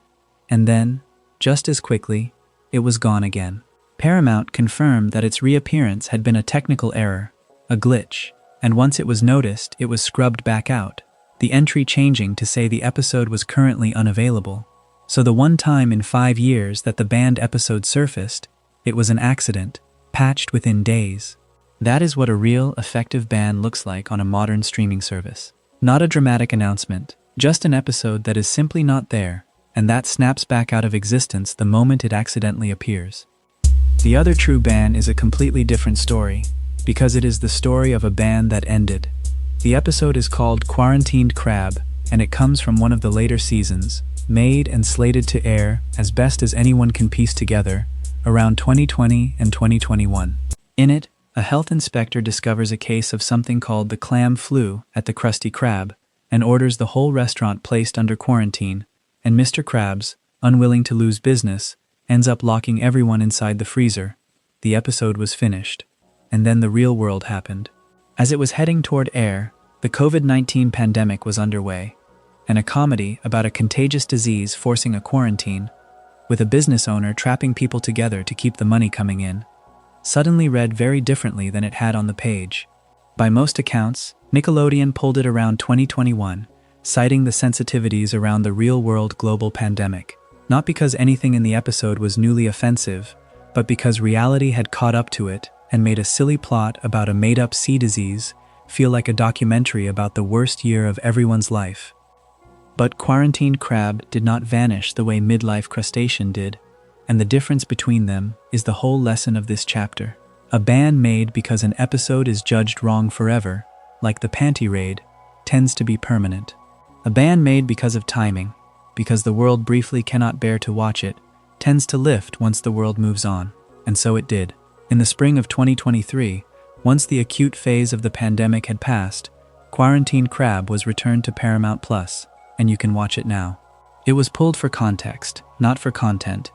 And then, just as quickly, it was gone again. Paramount confirmed that its reappearance had been a technical error, a glitch, and once it was noticed, it was scrubbed back out, the entry changing to say the episode was currently unavailable. So the one time in 5 years that the banned episode surfaced, it was an accident, patched within days. That is what a real, effective ban looks like on a modern streaming service. Not a dramatic announcement, just an episode that is simply not there, and that snaps back out of existence the moment it accidentally appears. The other true ban is a completely different story, because it is the story of a ban that ended. The episode is called Quarantined Crab, and it comes from one of the later seasons, made and slated to air, as best as anyone can piece together, around 2020 and 2021. In it, A health inspector discovers a case of something called the clam flu at the Krusty Krab and orders the whole restaurant placed under quarantine, and Mr. Krabs, unwilling to lose business, ends up locking everyone inside the freezer. The episode was finished. And then the real world happened. As it was heading toward air, the COVID-19 pandemic was underway, and a comedy about a contagious disease forcing a quarantine, with a business owner trapping people together to keep the money coming in, suddenly read very differently than it had on the page. By most accounts, Nickelodeon pulled it around 2021, citing the sensitivities around the real-world global pandemic, not because anything in the episode was newly offensive, but because reality had caught up to it and made a silly plot about a made-up sea disease feel like a documentary about the worst year of everyone's life. But quarantined crab did not vanish the way midlife crustacean did, and the difference between them is the whole lesson of this chapter. A ban made because an episode is judged wrong forever, like the panty raid, tends to be permanent. A ban made because of timing, because the world briefly cannot bear to watch it, tends to lift once the world moves on, and so it did. In the spring of 2023, once the acute phase of the pandemic had passed, Quarantined Crab was returned to Paramount Plus, and you can watch it now. It was pulled for context, not for content,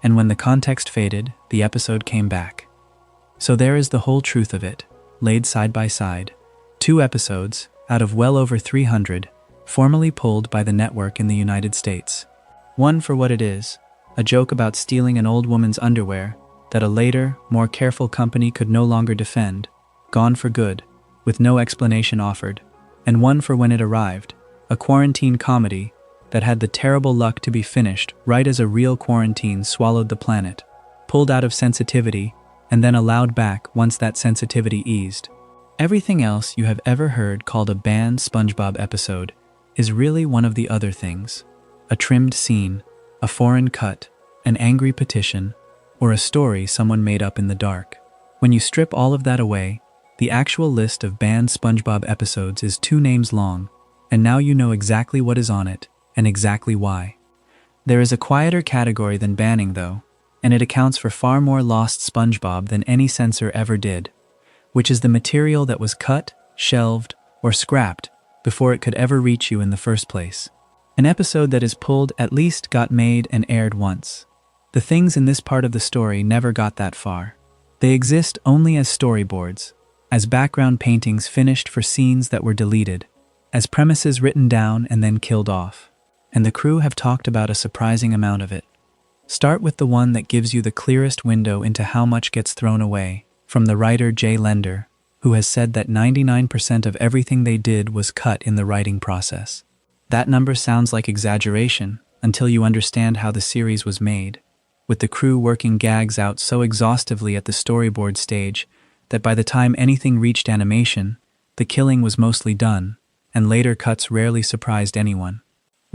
and when the context faded, the episode came back. So there is the whole truth of it, laid side by side. 2 episodes, out of well over 300, formally pulled by the network in the United States. One for what it is, a joke about stealing an old woman's underwear that a later, more careful company could no longer defend, gone for good, with no explanation offered, and one for when it arrived, a quarantine comedy that had the terrible luck to be finished right as a real quarantine swallowed the planet, pulled out of sensitivity, and then allowed back once that sensitivity eased. Everything else you have ever heard called a banned SpongeBob episode is really one of the other things. A trimmed scene, a foreign cut, an angry petition, or a story someone made up in the dark. When you strip all of that away, the actual list of banned SpongeBob episodes is 2 names long, and now you know exactly what is on it, and exactly why. There is a quieter category than banning though, and it accounts for far more lost SpongeBob than any censor ever did, which is the material that was cut, shelved, or scrapped before it could ever reach you in the first place. An episode that is pulled at least got made and aired once. The things in this part of the story never got that far. They exist only as storyboards, as background paintings finished for scenes that were deleted, as premises written down and then killed off. And the crew have talked about a surprising amount of it. Start with the one that gives you the clearest window into how much gets thrown away, from the writer Jay Lender, who has said that 99% of everything they did was cut in the writing process. That number sounds like exaggeration until you understand how the series was made, with the crew working gags out so exhaustively at the storyboard stage that by the time anything reached animation, the killing was mostly done, and later cuts rarely surprised anyone.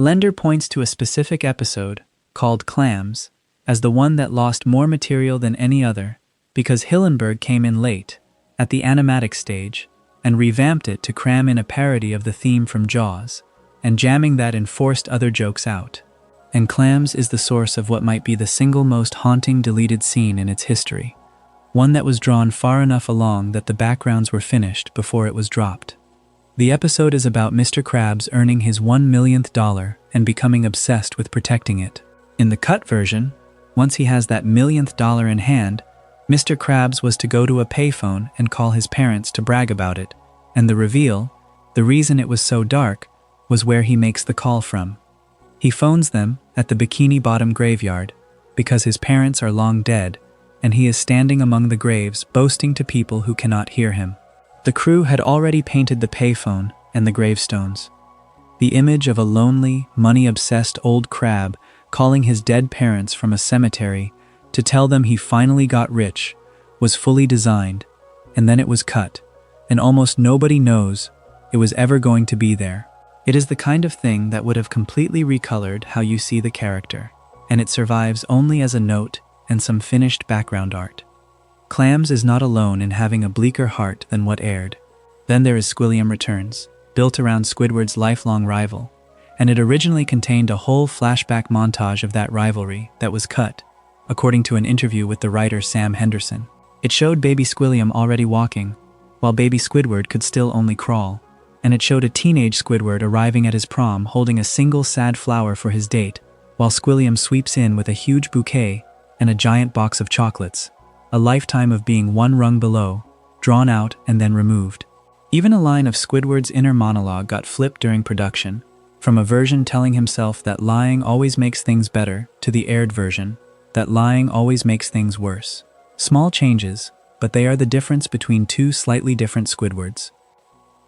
Lender points to a specific episode, called Clams, as the one that lost more material than any other, because Hillenburg came in late, at the animatic stage, and revamped it to cram in a parody of the theme from Jaws, and jamming that in forced other jokes out. And Clams is the source of what might be the single most haunting deleted scene in its history, one that was drawn far enough along that the backgrounds were finished before it was dropped. The episode is about Mr. Krabs earning his $1,000,000th and becoming obsessed with protecting it. In the cut version, once he has that $1,000,000th in hand, Mr. Krabs was to go to a payphone and call his parents to brag about it, and the reveal, the reason it was so dark, was where he makes the call from. He phones them at the Bikini Bottom graveyard, because his parents are long dead, and he is standing among the graves boasting to people who cannot hear him. The crew had already painted the payphone and the gravestones. The image of a lonely, money-obsessed old crab calling his dead parents from a cemetery to tell them he finally got rich was fully designed, and then it was cut, and almost nobody knows it was ever going to be there. It is the kind of thing that would have completely recolored how you see the character, and it survives only as a note and some finished background art. Clams is not alone in having a bleaker heart than what aired. Then there is Squilliam Returns, built around Squidward's lifelong rival, and it originally contained a whole flashback montage of that rivalry that was cut, according to an interview with the writer Sam Henderson. It showed baby Squilliam already walking, while baby Squidward could still only crawl. And it showed a teenage Squidward arriving at his prom holding a single sad flower for his date, while Squilliam sweeps in with a huge bouquet and a giant box of chocolates. A lifetime of being one rung below, drawn out and then removed. Even a line of Squidward's inner monologue got flipped during production, from a version telling himself that lying always makes things better to the aired version, that lying always makes things worse. Small changes, but they are the difference between two slightly different Squidwards.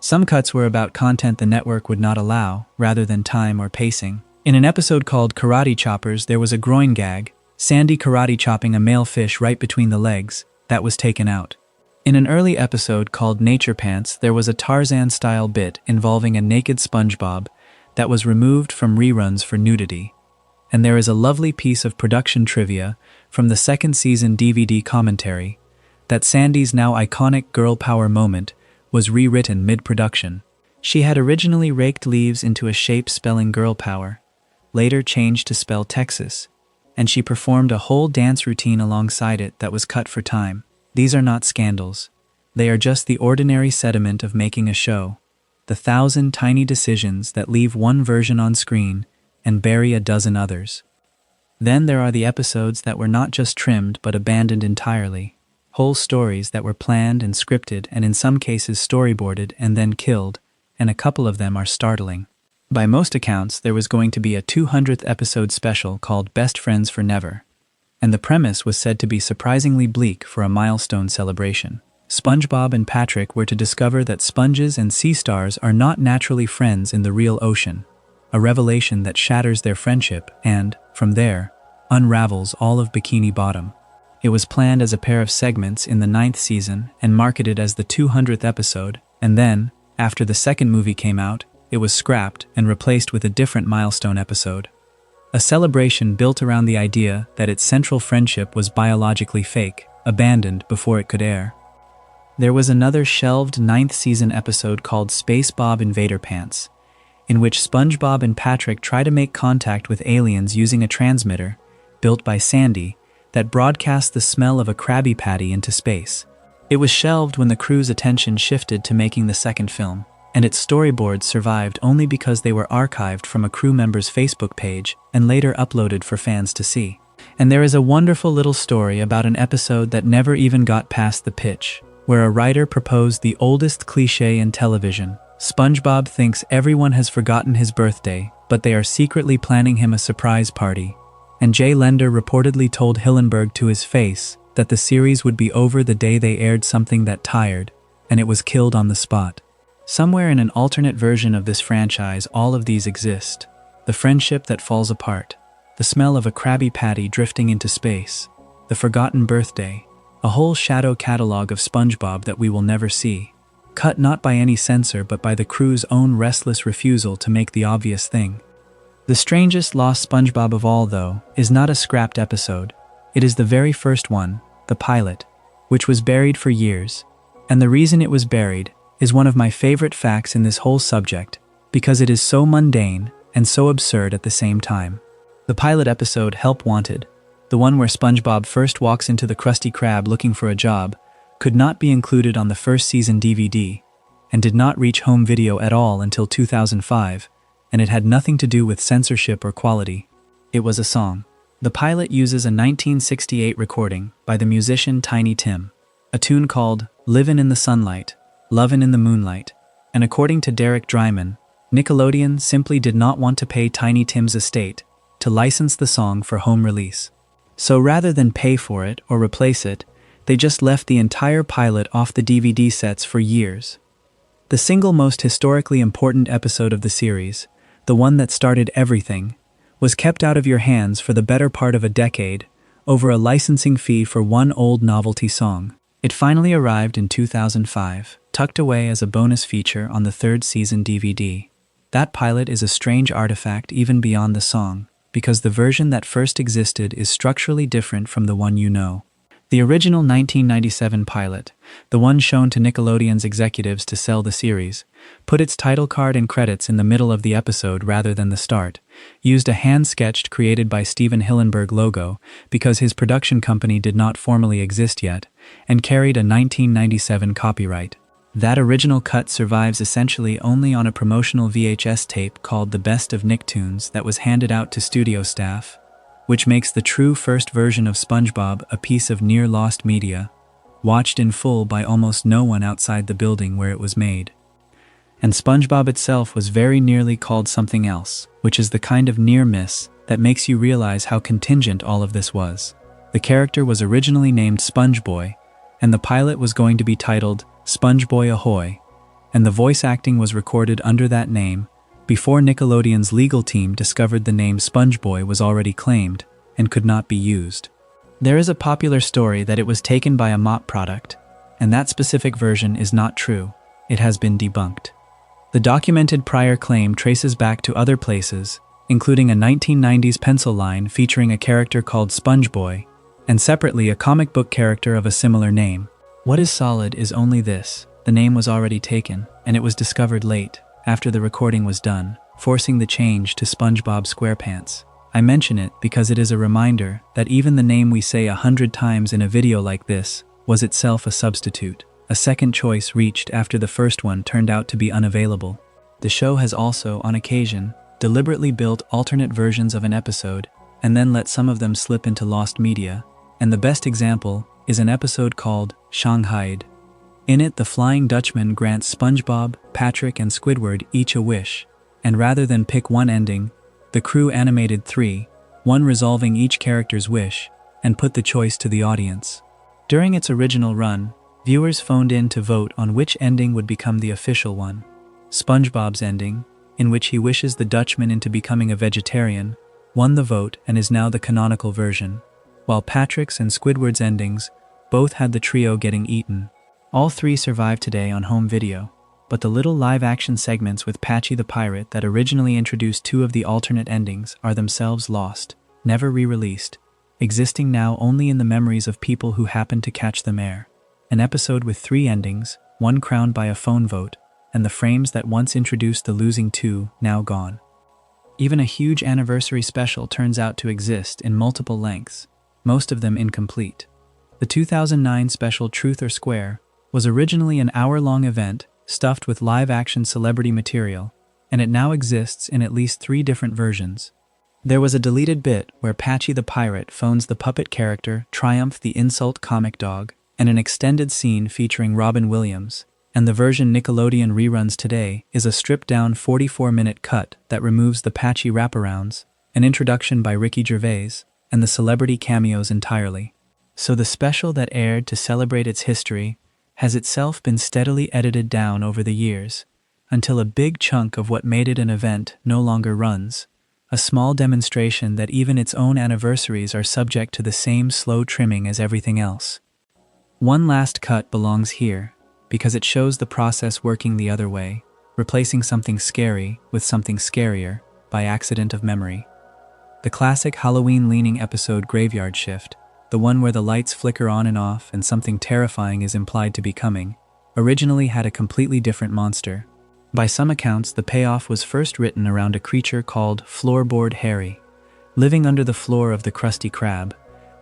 Some cuts were about content the network would not allow, rather than time or pacing. In an episode called Karate Choppers, there was a groin gag, Sandy karate chopping a male fish right between the legs, that was taken out. In an early episode called Nature Pants, there was a Tarzan-style bit involving a naked SpongeBob that was removed from reruns for nudity. And there is a lovely piece of production trivia from the second season DVD commentary that Sandy's now iconic girl power moment was rewritten mid-production. She had originally raked leaves into a shape spelling girl power, later changed to spell Texas, and she performed a whole dance routine alongside it that was cut for time. These are not scandals. They are just the ordinary sediment of making a show, the 1,000 tiny decisions that leave one version on screen and bury a dozen others. Then there are the episodes that were not just trimmed but abandoned entirely. Whole stories that were planned and scripted and in some cases storyboarded and then killed, and a couple of them are startling. By most accounts, there was going to be a 200th episode special called Best Friends for Never, and the premise was said to be surprisingly bleak for a milestone celebration. SpongeBob and Patrick were to discover that sponges and sea stars are not naturally friends in the real ocean, a revelation that shatters their friendship and, from there, unravels all of Bikini Bottom. It was planned as a pair of segments in the 9th season and marketed as the 200th episode, and then, after the second movie came out, it was scrapped and replaced with a different milestone episode. A celebration built around the idea that its central friendship was biologically fake, abandoned before it could air. There was another shelved 9th season episode called SpongeBob Invader Pants, in which SpongeBob and Patrick try to make contact with aliens using a transmitter, built by Sandy, that broadcast the smell of a Krabby Patty into space. It was shelved when the crew's attention shifted to making the second film, and its storyboards survived only because they were archived from a crew member's Facebook page and later uploaded for fans to see. And there is a wonderful little story about an episode that never even got past the pitch, where a writer proposed the oldest cliché in television. SpongeBob thinks everyone has forgotten his birthday, but they are secretly planning him a surprise party. And Jay Lender reportedly told Hillenburg to his face that the series would be over the day they aired something that tired, and it was killed on the spot. Somewhere in an alternate version of this franchise, all of these exist. The friendship that falls apart, the smell of a Krabby Patty drifting into space, the forgotten birthday, a whole shadow catalog of SpongeBob that we will never see, cut not by any censor but by the crew's own restless refusal to make the obvious thing. The strangest lost SpongeBob of all, though, is not a scrapped episode. It is the very first one, the pilot, which was buried for years. And the reason it was buried is one of my favorite facts in this whole subject, because it is so mundane and so absurd at the same time. The pilot episode, Help Wanted, the one where SpongeBob first walks into the Krusty Krab looking for a job, could not be included on the first season DVD, and did not reach home video at all until 2005, and it had nothing to do with censorship or quality. It was a song. The pilot uses a 1968 recording by the musician Tiny Tim, a tune called Livin' in the Sunlight, Lovin' in the Moonlight, and according to Derek Dryman, Nickelodeon simply did not want to pay Tiny Tim's estate to license the song for home release. So rather than pay for it or replace it, they just left the entire pilot off the DVD sets for years. The single most historically important episode of the series, the one that started everything, was kept out of your hands for the better part of a decade over a licensing fee for one old novelty song. It finally arrived in 2005, tucked away as a bonus feature on the 3rd season DVD. That pilot is a strange artifact even beyond the song, because the version that first existed is structurally different from the one you know. The original 1997 pilot, the one shown to Nickelodeon's executives to sell the series, put its title card and credits in the middle of the episode rather than the start, used a hand-sketched created by Stephen Hillenburg logo because his production company did not formally exist yet, and carried a 1997 copyright. That original cut survives essentially only on a promotional VHS tape called The Best of Nicktoons that was handed out to studio staff, which makes the true first version of SpongeBob a piece of near-lost media, watched in full by almost no one outside the building where it was made. And SpongeBob itself was very nearly called something else, which is the kind of near-miss that makes you realize how contingent all of this was. The character was originally named SpongeBoy, and the pilot was going to be titled SpongeBoy Ahoy, and the voice acting was recorded under that name before Nickelodeon's legal team discovered the name SpongeBoy was already claimed and could not be used. There is a popular story that it was taken by a mop product, and that specific version is not true. It has been debunked. The documented prior claim traces back to other places, including a 1990s pencil line featuring a character called SpongeBoy, and separately a comic book character of a similar name. What is solid is only this: the name was already taken, and it was discovered late, after the recording was done, forcing the change to SpongeBob SquarePants. I mention it because it is a reminder that even the name we say 100 times in a video like this was itself a substitute, a second choice reached after the first one turned out to be unavailable. The show has also, on occasion, deliberately built alternate versions of an episode and then let some of them slip into lost media, and the best example is an episode called Shanghaied. In it, the Flying Dutchman grants SpongeBob, Patrick, and Squidward each a wish, and rather than pick one ending, the crew animated 3, one resolving each character's wish, and put the choice to the audience. During its original run, viewers phoned in to vote on which ending would become the official one. SpongeBob's ending, in which he wishes the Dutchman into becoming a vegetarian, won the vote and is now the canonical version, while Patrick's and Squidward's endings both had the trio getting eaten. All 3 survive today on home video, but the little live-action segments with Patchy the Pirate that originally introduced 2 of the alternate endings are themselves lost, never re-released, existing now only in the memories of people who happened to catch them air. An episode with 3 endings, one crowned by a phone vote, and the frames that once introduced the losing 2 now gone. Even a huge anniversary special turns out to exist in multiple lengths, most of them incomplete. The 2009 special Truth or Square was originally an hour-long event stuffed with live-action celebrity material, and it now exists in at least 3 different versions. There was a deleted bit where Patchy the Pirate phones the puppet character Triumph the Insult Comic Dog, and an extended scene featuring Robin Williams, and the version Nickelodeon reruns today is a stripped-down 44-minute cut that removes the Patchy wraparounds, an introduction by Ricky Gervais, and the celebrity cameos entirely. So the special that aired to celebrate its history has itself been steadily edited down over the years, until a big chunk of what made it an event no longer runs, a small demonstration that even its own anniversaries are subject to the same slow trimming as everything else. One last cut belongs here, because it shows the process working the other way, replacing something scary with something scarier by accident of memory. The classic Halloween-leaning episode Graveyard Shift, the one where the lights flicker on and off and something terrifying is implied to be coming, originally had a completely different monster. By some accounts, the payoff was first written around a creature called Floorboard Harry, living under the floor of the Krusty Krab,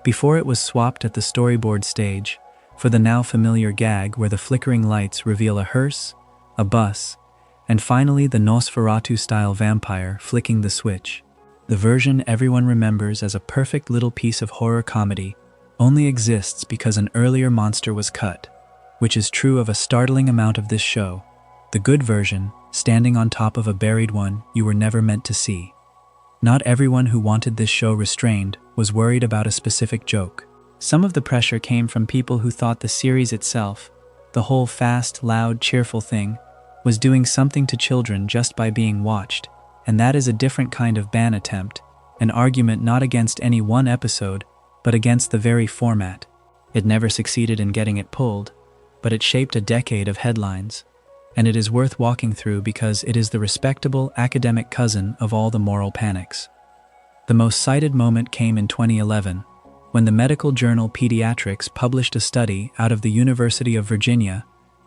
before it was swapped at the storyboard stage for the now familiar gag where the flickering lights reveal a hearse, a bus, and finally the Nosferatu-style vampire flicking the switch. The version everyone remembers as a perfect little piece of horror comedy only exists because an earlier monster was cut, which is true of a startling amount of this show. The good version, standing on top of a buried one you were never meant to see. Not everyone who wanted this show restrained was worried about a specific joke. Some of the pressure came from people who thought the series itself, the whole fast, loud, cheerful thing, was doing something to children just by being watched, and that is a different kind of ban attempt, an argument not against any one episode, but against the very format. It never succeeded in getting it pulled, but it shaped a decade of headlines, and it is worth walking through because it is the respectable academic cousin of all the moral panics. The most cited moment came in 2011, when the medical journal Pediatrics published a study out of the University of Virginia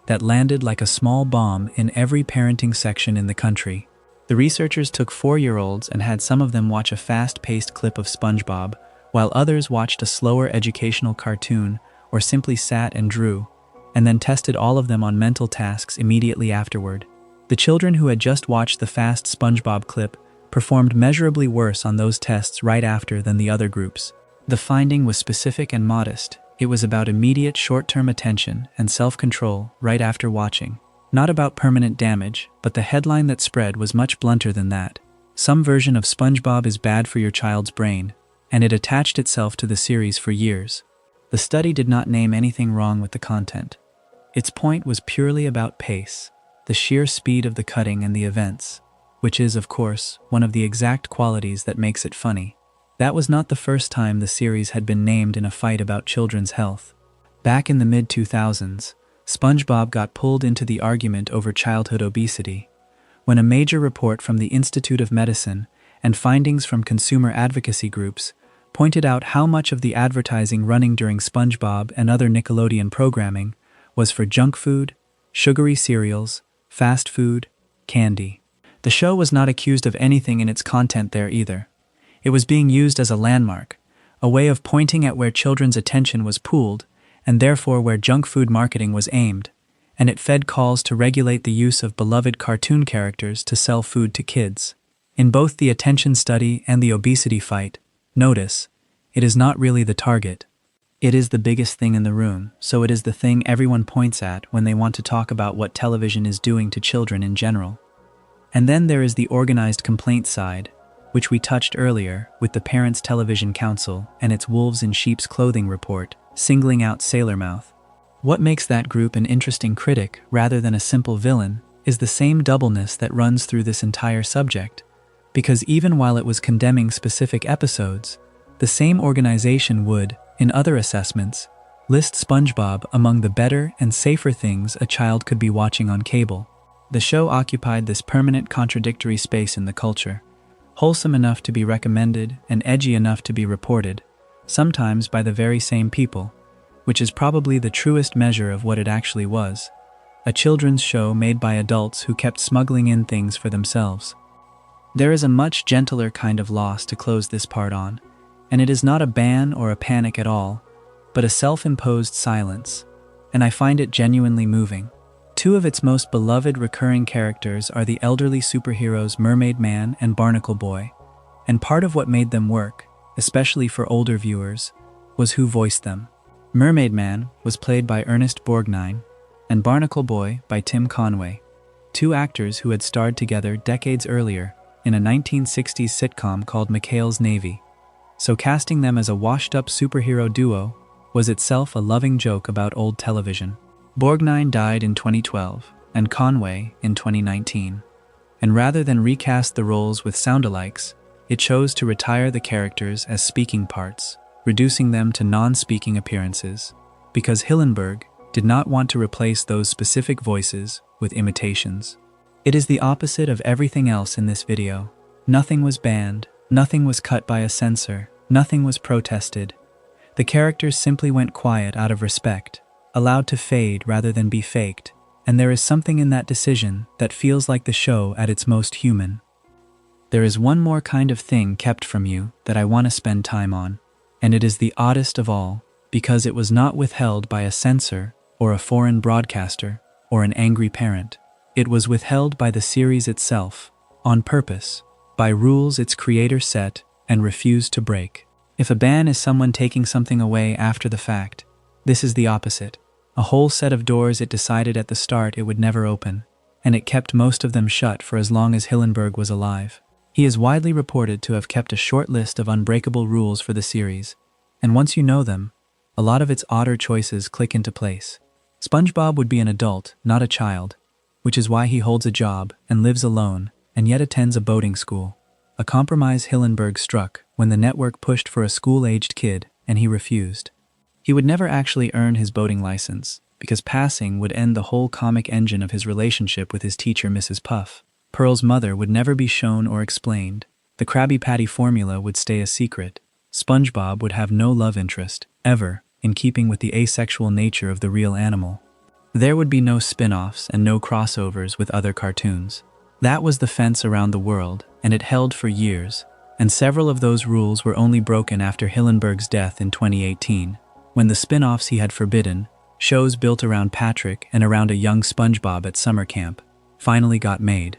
that landed like a small bomb in every parenting section in the country. The researchers took 4-year-olds and had some of them watch a fast-paced clip of SpongeBob, while others watched a slower educational cartoon or simply sat and drew, and then tested all of them on mental tasks immediately afterward. The children who had just watched the fast SpongeBob clip performed measurably worse on those tests right after than the other groups. The finding was specific and modest. It was about immediate short-term attention and self-control right after watching. Not about permanent damage, but the headline that spread was much blunter than that. Some version of SpongeBob is bad for your child's brain, and it attached itself to the series for years. The study did not name anything wrong with the content. Its point was purely about pace, the sheer speed of the cutting and the events, which is, of course, one of the exact qualities that makes it funny. That was not the first time the series had been named in a fight about children's health. Back in the mid-2000s, SpongeBob got pulled into the argument over childhood obesity, when a major report from the Institute of Medicine and findings from consumer advocacy groups pointed out how much of the advertising running during SpongeBob and other Nickelodeon programming was for junk food, sugary cereals, fast food, candy. The show was not accused of anything in its content there either. It was being used as a landmark, a way of pointing at where children's attention was pooled, and therefore where junk food marketing was aimed, and it fed calls to regulate the use of beloved cartoon characters to sell food to kids. In both the attention study and the obesity fight, notice, it is not really the target. It is the biggest thing in the room, so it is the thing everyone points at when they want to talk about what television is doing to children in general. And then there is the organized complaint side, which we touched earlier with the Parents Television Council and its Wolves in Sheep's Clothing report, singling out Sailormouth. What makes that group an interesting critic rather than a simple villain is the same doubleness that runs through this entire subject, because even while it was condemning specific episodes, the same organization would, in other assessments, list SpongeBob among the better and safer things a child could be watching on cable. The show occupied this permanent contradictory space in the culture, wholesome enough to be recommended and edgy enough to be reported, sometimes by the very same people, which is probably the truest measure of what it actually was, a children's show made by adults who kept smuggling in things for themselves. There is a much gentler kind of loss to close this part on, and it is not a ban or a panic at all, but a self-imposed silence, and I find it genuinely moving. Two of its most beloved recurring characters are the elderly superheroes Mermaid Man and Barnacle Boy, and part of what made them work, especially for older viewers, was who voiced them. Mermaid Man was played by Ernest Borgnine, and Barnacle Boy by Tim Conway, two actors who had starred together decades earlier in a 1960s sitcom called McHale's Navy. So casting them as a washed-up superhero duo was itself a loving joke about old television. Borgnine died in 2012, and Conway in 2019. And rather than recast the roles with sound-alikes, it chose to retire the characters as speaking parts, reducing them to non-speaking appearances, because Hillenburg did not want to replace those specific voices with imitations. It is the opposite of everything else in this video. Nothing was banned, nothing was cut by a censor, nothing was protested. The characters simply went quiet out of respect, allowed to fade rather than be faked, and there is something in that decision that feels like the show at its most human. There is one more kind of thing kept from you that I want to spend time on, and it is the oddest of all, because it was not withheld by a censor or a foreign broadcaster or an angry parent. It was withheld by the series itself, on purpose, by rules its creator set and refused to break. If a ban is someone taking something away after the fact, this is the opposite. A whole set of doors it decided at the start it would never open, and it kept most of them shut for as long as Hillenburg was alive. He is widely reported to have kept a short list of unbreakable rules for the series, and once you know them, a lot of its odder choices click into place. SpongeBob would be an adult, not a child, which is why he holds a job and lives alone and yet attends a boating school. A compromise Hillenburg struck when the network pushed for a school-aged kid and he refused. He would never actually earn his boating license, because passing would end the whole comic engine of his relationship with his teacher, Mrs. Puff. Pearl's mother would never be shown or explained. The Krabby Patty formula would stay a secret. SpongeBob would have no love interest, ever, in keeping with the asexual nature of the real animal. There would be no spin-offs and no crossovers with other cartoons. That was the fence around the world, and it held for years, and several of those rules were only broken after Hillenburg's death in 2018, when the spin-offs he had forbidden, shows built around Patrick and around a young SpongeBob at summer camp, finally got made.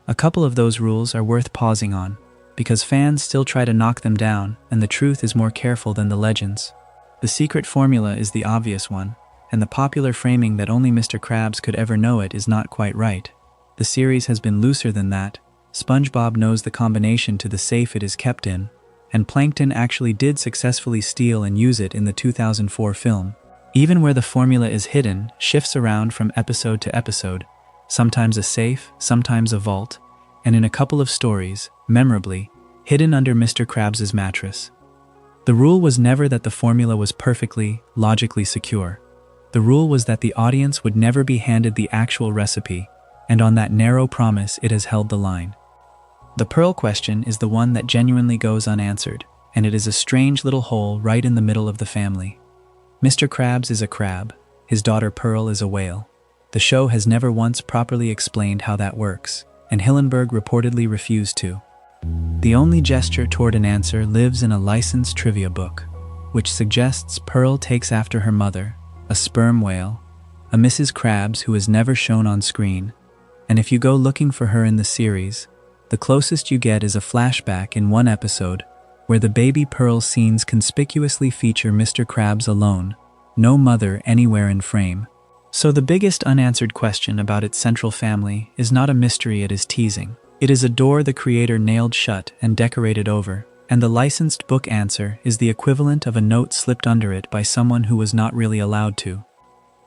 A couple of those rules are worth pausing on, because fans still try to knock them down, and the truth is more careful than the legends. The secret formula is the obvious one, and the popular framing that only Mr. Krabs could ever know it is not quite right. The series has been looser than that. SpongeBob knows the combination to the safe it is kept in, and Plankton actually did successfully steal and use it in the 2004 film. Even where the formula is hidden, shifts around from episode to episode, sometimes a safe, sometimes a vault, and in a couple of stories, memorably, hidden under Mr. Krabs' mattress. The rule was never that the formula was perfectly, logically secure. The rule was that the audience would never be handed the actual recipe, and on that narrow promise it has held the line. The Pearl question is the one that genuinely goes unanswered, and it is a strange little hole right in the middle of the family. Mr. Krabs is a crab, his daughter Pearl is a whale. The show has never once properly explained how that works, and Hillenburg reportedly refused to. The only gesture toward an answer lives in a licensed trivia book, which suggests Pearl takes after her mother, a sperm whale, a Mrs. Krabs who is never shown on screen, and if you go looking for her in the series, the closest you get is a flashback in one episode where the baby Pearl scenes conspicuously feature Mr. Krabs alone, no mother anywhere in frame. So the biggest unanswered question about its central family is not a mystery it is teasing. It is a door the creator nailed shut and decorated over, and the licensed book answer is the equivalent of a note slipped under it by someone who was not really allowed to.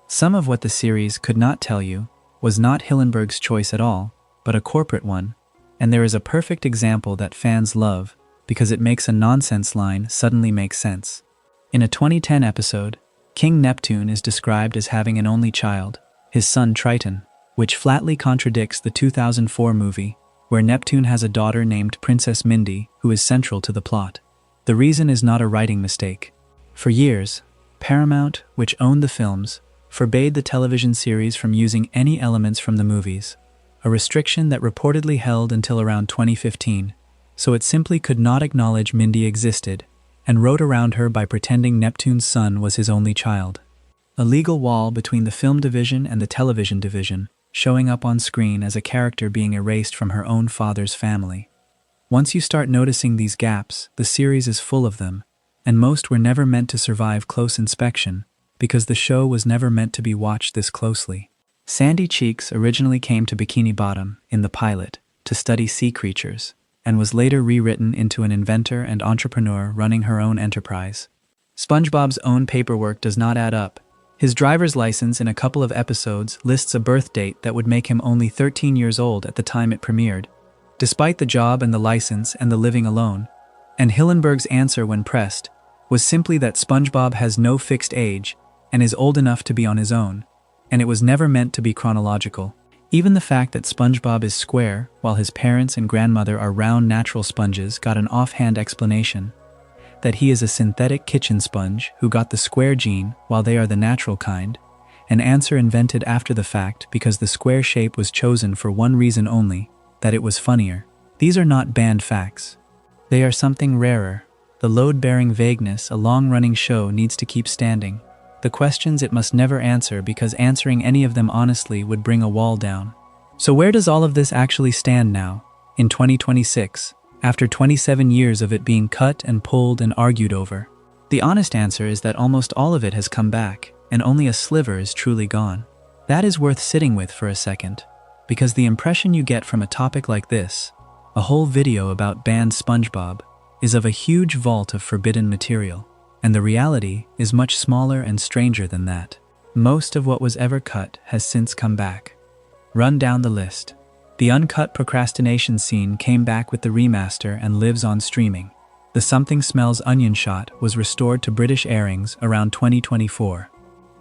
Some of what the series could not tell you was not Hillenburg's choice at all, but a corporate one, and there is a perfect example that fans love because it makes a nonsense line suddenly make sense. In a 2010 episode, King Neptune is described as having an only child, his son Triton, which flatly contradicts the 2004 movie, where Neptune has a daughter named Princess Mindy, who is central to the plot. The reason is not a writing mistake. For years, Paramount, which owned the films, forbade the television series from using any elements from the movies, a restriction that reportedly held until around 2015, so it simply could not acknowledge Mindy existed, and wrote around her by pretending Neptune's son was his only child. A legal wall between the film division and the television division, showing up on screen as a character being erased from her own father's family. Once you start noticing these gaps, the series is full of them, and most were never meant to survive close inspection, because the show was never meant to be watched this closely. Sandy Cheeks originally came to Bikini Bottom, in the pilot, to study sea creatures, and was later rewritten into an inventor and entrepreneur running her own enterprise. SpongeBob's own paperwork does not add up. His driver's license in a couple of episodes lists a birth date that would make him only 13 years old at the time it premiered, despite the job and the license and the living alone. And Hillenburg's answer when pressed was simply that SpongeBob has no fixed age and is old enough to be on his own, and it was never meant to be chronological. Even the fact that SpongeBob is square while his parents and grandmother are round natural sponges got an offhand explanation. That he is a synthetic kitchen sponge who got the square gene while they are the natural kind, an answer invented after the fact because the square shape was chosen for one reason only, that it was funnier. These are not banned facts. They are something rarer. The load-bearing vagueness a long-running show needs to keep standing. The questions it must never answer because answering any of them honestly would bring a wall down. So where does all of this actually stand now, in 2026, after 27 years of it being cut and pulled and argued over? The honest answer is that almost all of it has come back, and only a sliver is truly gone. That is worth sitting with for a second, because the impression you get from a topic like this, a whole video about banned SpongeBob, is of a huge vault of forbidden material. And the reality is much smaller and stranger than that. Most of what was ever cut has since come back. Run down the list. The uncut procrastination scene came back with the remaster and lives on streaming. The Something Smells onion shot was restored to British airings around 2024.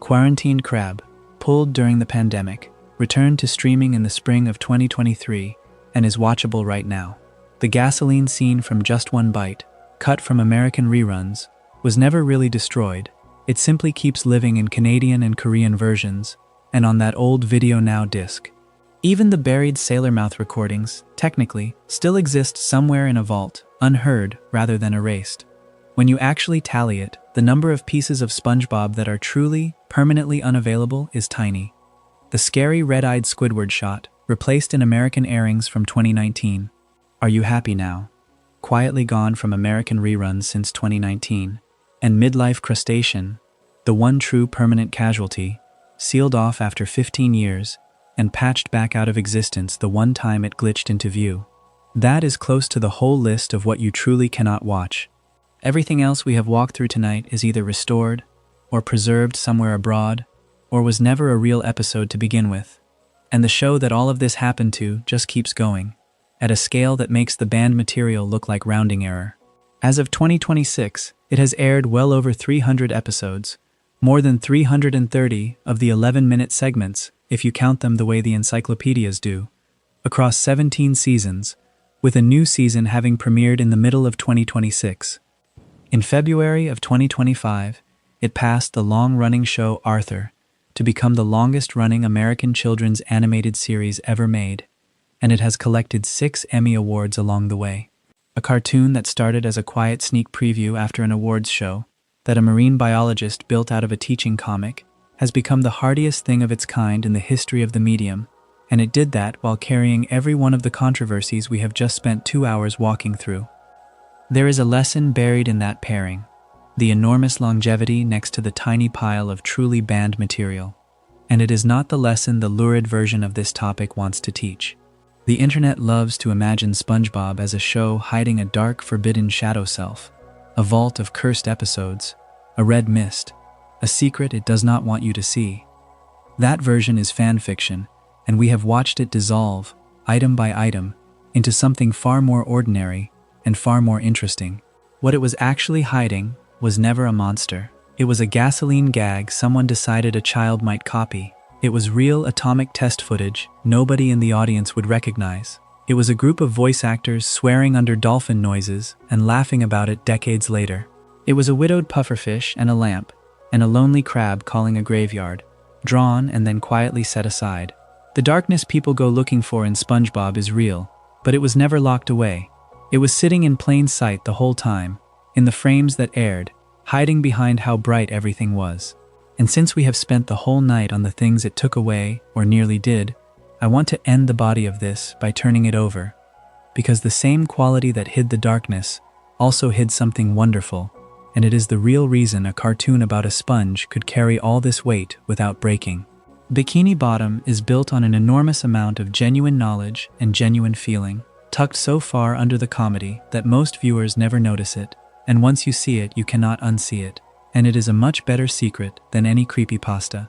Quarantined Crab, pulled during the pandemic, returned to streaming in the spring of 2023 and is watchable right now. The gasoline scene from Just One Bite, cut from American reruns, was never really destroyed. It simply keeps living in Canadian and Korean versions, and on that old Video Now disc. Even the buried Sailor Mouth recordings, technically, still exist somewhere in a vault, unheard rather than erased. When you actually tally it, the number of pieces of SpongeBob that are truly, permanently unavailable is tiny. The scary red-eyed Squidward shot, replaced in American airings from 2019. Are You Happy Now? Quietly gone from American reruns since 2019. And Midlife Crustacean, the one true permanent casualty, sealed off after 15 years, and patched back out of existence the one time it glitched into view. That is close to the whole list of what you truly cannot watch. Everything else we have walked through tonight is either restored, or preserved somewhere abroad, or was never a real episode to begin with. And the show that all of this happened to just keeps going, at a scale that makes the banned material look like rounding error. As of 2026, it has aired well over 300 episodes, more than 330 of the 11-minute segments, if you count them the way the encyclopedias do, across 17 seasons, with a new season having premiered in the middle of 2026. In February of 2025, it passed the long-running show Arthur to become the longest-running American children's animated series ever made, and it has collected 6 Emmy Awards along the way. A cartoon that started as a quiet sneak preview after an awards show, that a marine biologist built out of a teaching comic, has become the hardiest thing of its kind in the history of the medium, and it did that while carrying every one of the controversies we have just spent 2 hours walking through. There is a lesson buried in that pairing, the enormous longevity next to the tiny pile of truly banned material. And it is not the lesson the lurid version of this topic wants to teach. The internet loves to imagine SpongeBob as a show hiding a dark, forbidden shadow self, a vault of cursed episodes, a red mist, a secret it does not want you to see. That version is fan fiction, and we have watched it dissolve, item by item, into something far more ordinary and far more interesting. What it was actually hiding was never a monster. It was a gasoline gag someone decided a child might copy. It was real atomic test footage nobody in the audience would recognize. It was a group of voice actors swearing under dolphin noises and laughing about it decades later. It was a widowed pufferfish and a lamp, and a lonely crab calling a graveyard, drawn and then quietly set aside. The darkness people go looking for in SpongeBob is real, but it was never locked away. It was sitting in plain sight the whole time, in the frames that aired, hiding behind how bright everything was. And since we have spent the whole night on the things it took away, or nearly did, I want to end the body of this by turning it over, because the same quality that hid the darkness also hid something wonderful, and it is the real reason a cartoon about a sponge could carry all this weight without breaking. Bikini Bottom is built on an enormous amount of genuine knowledge and genuine feeling, tucked so far under the comedy that most viewers never notice it, and once you see it, you cannot unsee it. And it is a much better secret than any creepypasta.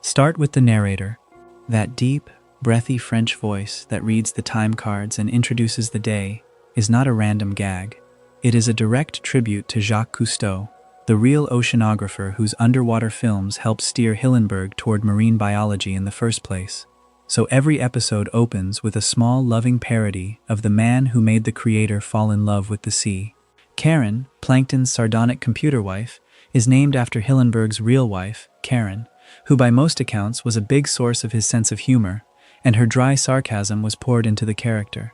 Start with the narrator, that deep, breathy French voice that reads the time cards and introduces the day is not a random gag. It is a direct tribute to Jacques Cousteau, the real oceanographer whose underwater films helped steer Hillenburg toward marine biology in the first place. So every episode opens with a small, loving parody of the man who made the creator fall in love with the sea. Karen, Plankton's sardonic computer wife, is named after Hillenburg's real wife, Karen, who by most accounts was a big source of his sense of humor, and her dry sarcasm was poured into the character.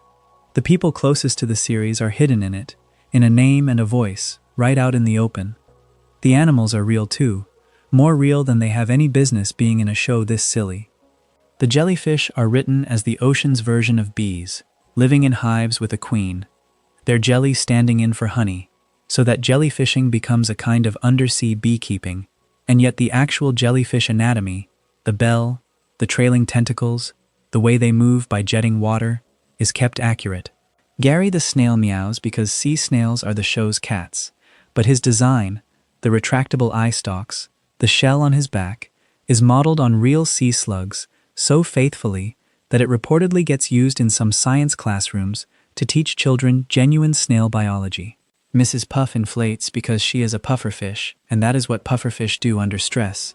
The people closest to the series are hidden in it, in a name and a voice, right out in the open. The animals are real too, more real than they have any business being in a show this silly. The jellyfish are written as the ocean's version of bees, living in hives with a queen, their jelly standing in for honey, so that jellyfishing becomes a kind of undersea beekeeping, and yet the actual jellyfish anatomy, the bell, the trailing tentacles, the way they move by jetting water, is kept accurate. Gary the snail meows because sea snails are the show's cats, but his design, the retractable eye stalks, the shell on his back, is modeled on real sea slugs so faithfully that it reportedly gets used in some science classrooms to teach children genuine snail biology. Mrs. Puff inflates because she is a pufferfish, and that is what pufferfish do under stress.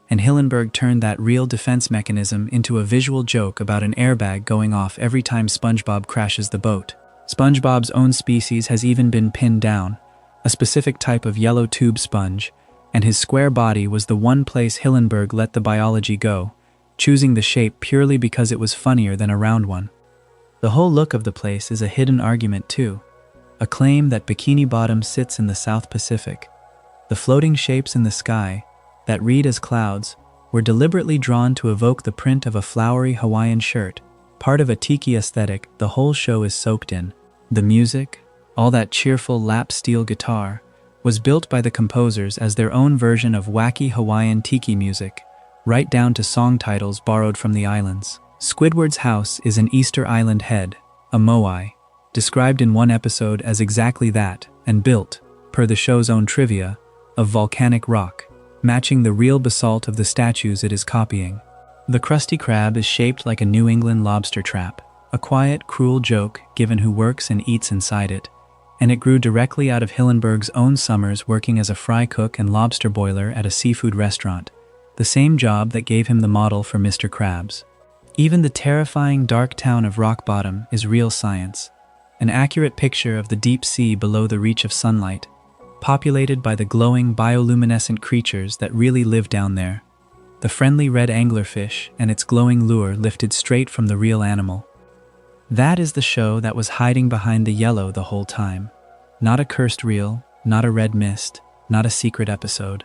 And Hillenburg turned that real defense mechanism into a visual joke about an airbag going off every time SpongeBob crashes the boat. SpongeBob's own species has even been pinned down, a specific type of yellow tube sponge, and his square body was the one place Hillenburg let the biology go, choosing the shape purely because it was funnier than a round one. The whole look of the place is a hidden argument too, a claim that Bikini Bottom sits in the South Pacific. The floating shapes in the sky, that read as clouds, were deliberately drawn to evoke the print of a flowery Hawaiian shirt, part of a tiki aesthetic the whole show is soaked in. The music, all that cheerful lap steel guitar, was built by the composers as their own version of wacky Hawaiian tiki music, right down to song titles borrowed from the islands. Squidward's house is an Easter Island head, a moai, described in one episode as exactly that, and built, per the show's own trivia, of volcanic rock, matching the real basalt of the statues it is copying. The Krusty Krab is shaped like a New England lobster trap, a quiet, cruel joke given who works and eats inside it, and it grew directly out of Hillenburg's own summers working as a fry cook and lobster boiler at a seafood restaurant, the same job that gave him the model for Mr. Krabs. Even the terrifying dark town of Rock Bottom is real science, an accurate picture of the deep sea below the reach of sunlight, populated by the glowing bioluminescent creatures that really live down there. The friendly red anglerfish and its glowing lure lifted straight from the real animal. That is the show that was hiding behind the yellow the whole time. Not a cursed reel, not a red mist, not a secret episode.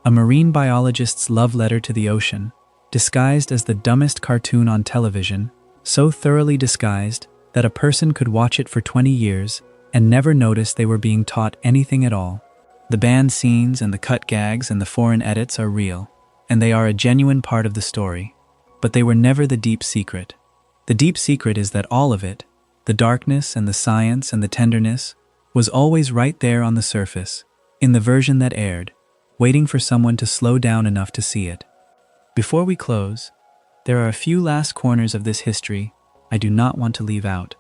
A marine biologist's love letter to the ocean, disguised as the dumbest cartoon on television, so thoroughly disguised that a person could watch it for 20 years and never notice they were being taught anything at all. The banned scenes and the cut gags and the foreign edits are real, and they are a genuine part of the story, but they were never the deep secret. The deep secret is that all of it, the darkness and the science and the tenderness, was always right there on the surface, in the version that aired, waiting for someone to slow down enough to see it. Before we close, there are a few last corners of this history I do not want to leave out,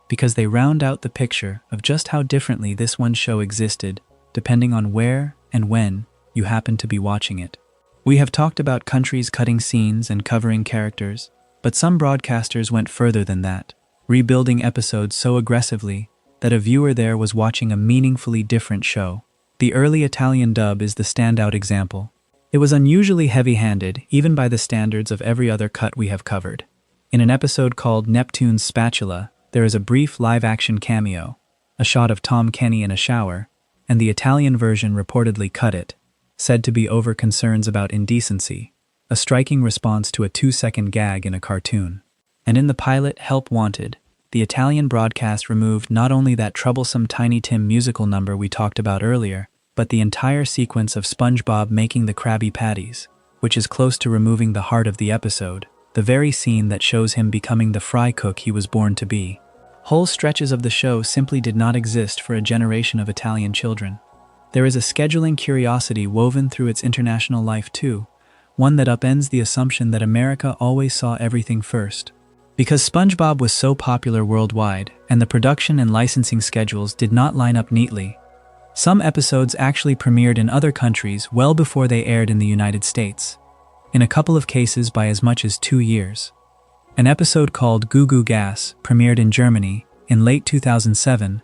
because they round out the picture of just how differently this one show existed, depending on where and when you happen to be watching it. We have talked about countries cutting scenes and covering characters, but some broadcasters went further than that, rebuilding episodes so aggressively that a viewer there was watching a meaningfully different show. The early Italian dub is the standout example. It was unusually heavy-handed, even by the standards of every other cut we have covered. In an episode called Neptune's Spatula, there is a brief live-action cameo, a shot of Tom Kenny in a shower, and the Italian version reportedly cut it, said to be over concerns about indecency, a striking response to a 2-second gag in a cartoon. And in the pilot Help Wanted, the Italian broadcast removed not only that troublesome Tiny Tim musical number we talked about earlier, but the entire sequence of SpongeBob making the Krabby Patties, which is close to removing the heart of the episode, the very scene that shows him becoming the fry cook he was born to be. Whole stretches of the show simply did not exist for a generation of Italian children. There is a scheduling curiosity woven through its international life too, one that upends the assumption that America always saw everything first. Because SpongeBob was so popular worldwide, and the production and licensing schedules did not line up neatly, some episodes actually premiered in other countries well before they aired in the United States, in a couple of cases by as much as 2 years. An episode called Goo Goo Gas premiered in Germany in late 2007,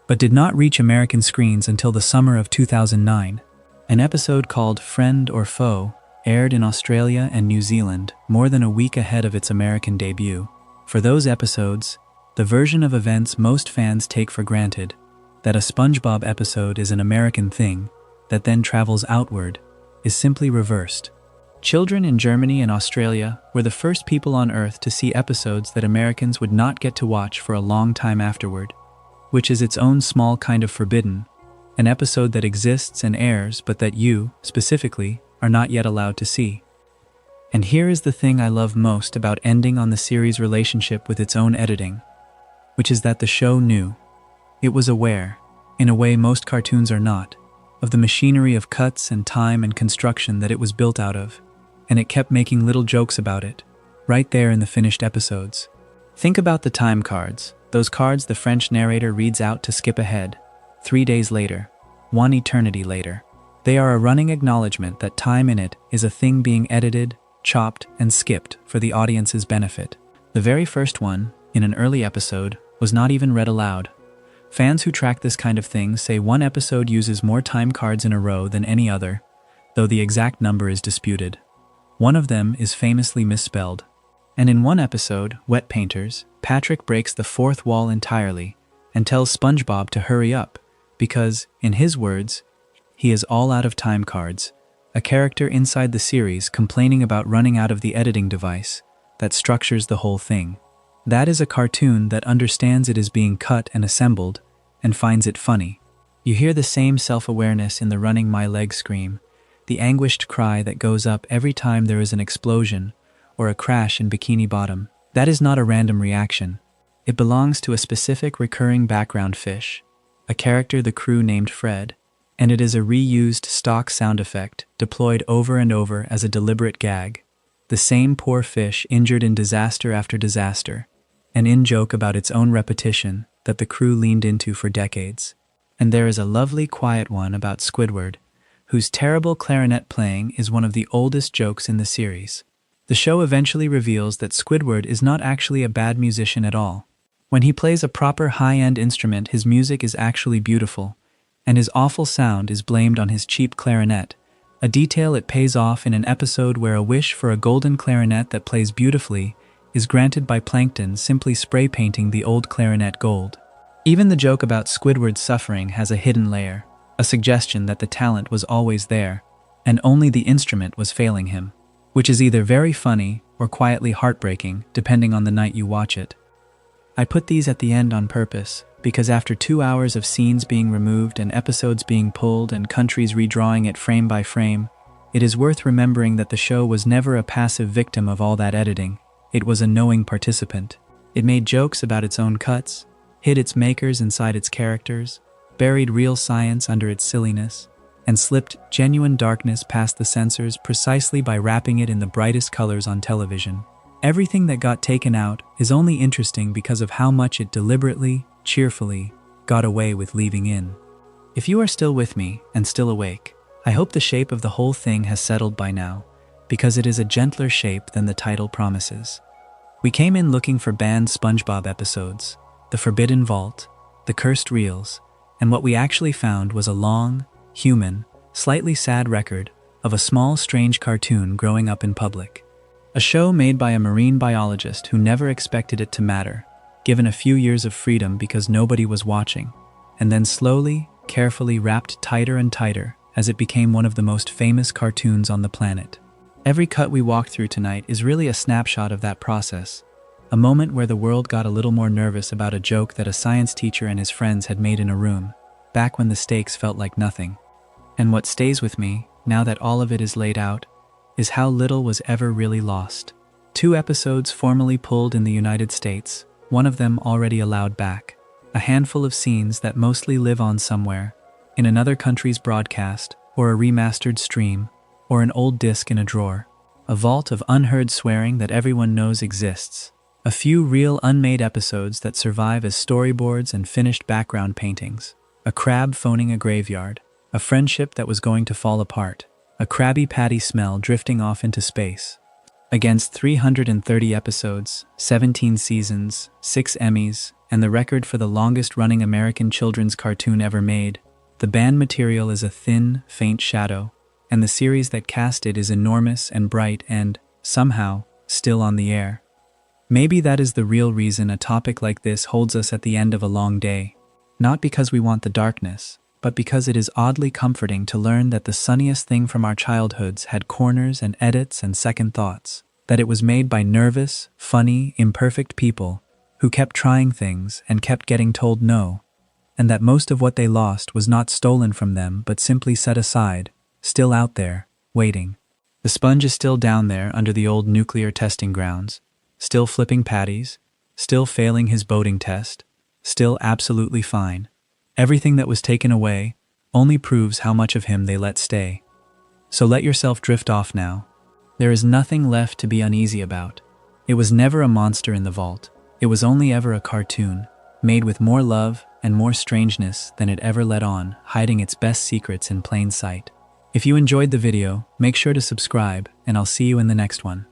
but did not reach American screens until the summer of 2009. An episode called Friend or Foe aired in Australia and New Zealand more than a week ahead of its American debut. For those episodes, the version of events most fans take for granted, that a SpongeBob episode is an American thing that then travels outward, is simply reversed. Children in Germany and Australia were the first people on Earth to see episodes that Americans would not get to watch for a long time afterward, which is its own small kind of forbidden, an episode that exists and airs but that you, specifically, are not yet allowed to see. And here is the thing I love most about ending on the series' relationship with its own editing, which is that the show knew. It was aware, in a way most cartoons are not, of the machinery of cuts and time and construction that it was built out of, and it kept making little jokes about it, right there in the finished episodes. Think about the time cards, those cards the French narrator reads out to skip ahead, 3 days later, 1 eternity later. They are a running acknowledgement that time in it is a thing being edited, chopped, and skipped for the audience's benefit. The very first one, in an early episode, was not even read aloud. Fans who track this kind of thing say one episode uses more time cards in a row than any other, though the exact number is disputed. One of them is famously misspelled. And in one episode, Wet Painters, Patrick breaks the fourth wall entirely and tells SpongeBob to hurry up because, in his words, he is all out of time cards, a character inside the series complaining about running out of the editing device that structures the whole thing. That is a cartoon that understands it is being cut and assembled and finds it funny. You hear the same self-awareness in the running my leg scream, the anguished cry that goes up every time there is an explosion or a crash in Bikini Bottom. That is not a random reaction. It belongs to a specific recurring background fish, a character the crew named Fred, and it is a reused stock sound effect deployed over and over as a deliberate gag. The same poor fish injured in disaster after disaster, an in-joke about its own repetition that the crew leaned into for decades. And there is a lovely quiet one about Squidward, whose terrible clarinet playing is one of the oldest jokes in the series. The show eventually reveals that Squidward is not actually a bad musician at all. When he plays a proper high-end instrument, his music is actually beautiful, and his awful sound is blamed on his cheap clarinet, a detail it pays off in an episode where a wish for a golden clarinet that plays beautifully is granted by Plankton simply spray painting the old clarinet gold. Even the joke about Squidward's suffering has a hidden layer, a suggestion that the talent was always there, and only the instrument was failing him, which is either very funny or quietly heartbreaking, depending on the night you watch it. I put these at the end on purpose, because after 2 hours of scenes being removed and episodes being pulled and countries redrawing it frame by frame, it is worth remembering that the show was never a passive victim of all that editing. It was a knowing participant. It made jokes about its own cuts, hid its makers inside its characters, buried real science under its silliness, and slipped genuine darkness past the censors precisely by wrapping it in the brightest colors on television. Everything that got taken out is only interesting because of how much it deliberately, cheerfully, got away with leaving in. If you are still with me and still awake, I hope the shape of the whole thing has settled by now, because it is a gentler shape than the title promises. We came in looking for banned SpongeBob episodes, the Forbidden Vault, the Cursed Reels, and what we actually found was a long, human, slightly sad record of a small, strange cartoon growing up in public. A show made by a marine biologist who never expected it to matter, given a few years of freedom because nobody was watching, and then slowly, carefully wrapped tighter and tighter as it became one of the most famous cartoons on the planet. Every cut we walked through tonight is really a snapshot of that process, a moment where the world got a little more nervous about a joke that a science teacher and his friends had made in a room, back when the stakes felt like nothing. And what stays with me, now that all of it is laid out, is how little was ever really lost. 2 episodes formally pulled in the United States, one of them already allowed back. A handful of scenes that mostly live on somewhere, in another country's broadcast, or a remastered stream, or an old disc in a drawer. A vault of unheard swearing that everyone knows exists. A few real unmade episodes that survive as storyboards and finished background paintings. A crab phoning a graveyard. A friendship that was going to fall apart. A Krabby Patty smell drifting off into space. Against 330 episodes, 17 seasons, 6 Emmys, and the record for the longest-running American children's cartoon ever made, the banned material is a thin, faint shadow, and the series that cast it is enormous and bright and, somehow, still on the air. Maybe that is the real reason a topic like this holds us at the end of a long day. Not because we want the darkness, but because it is oddly comforting to learn that the sunniest thing from our childhoods had corners and edits and second thoughts, that it was made by nervous, funny, imperfect people who kept trying things and kept getting told no, and that most of what they lost was not stolen from them but simply set aside, still out there, waiting. The sponge is still down there under the old nuclear testing grounds, still flipping patties, still failing his boating test, still absolutely fine. Everything that was taken away only proves how much of him they let stay. So let yourself drift off now. There is nothing left to be uneasy about. It was never a monster in the vault. It was only ever a cartoon, made with more love and more strangeness than it ever let on, hiding its best secrets in plain sight. If you enjoyed the video, make sure to subscribe, and I'll see you in the next one.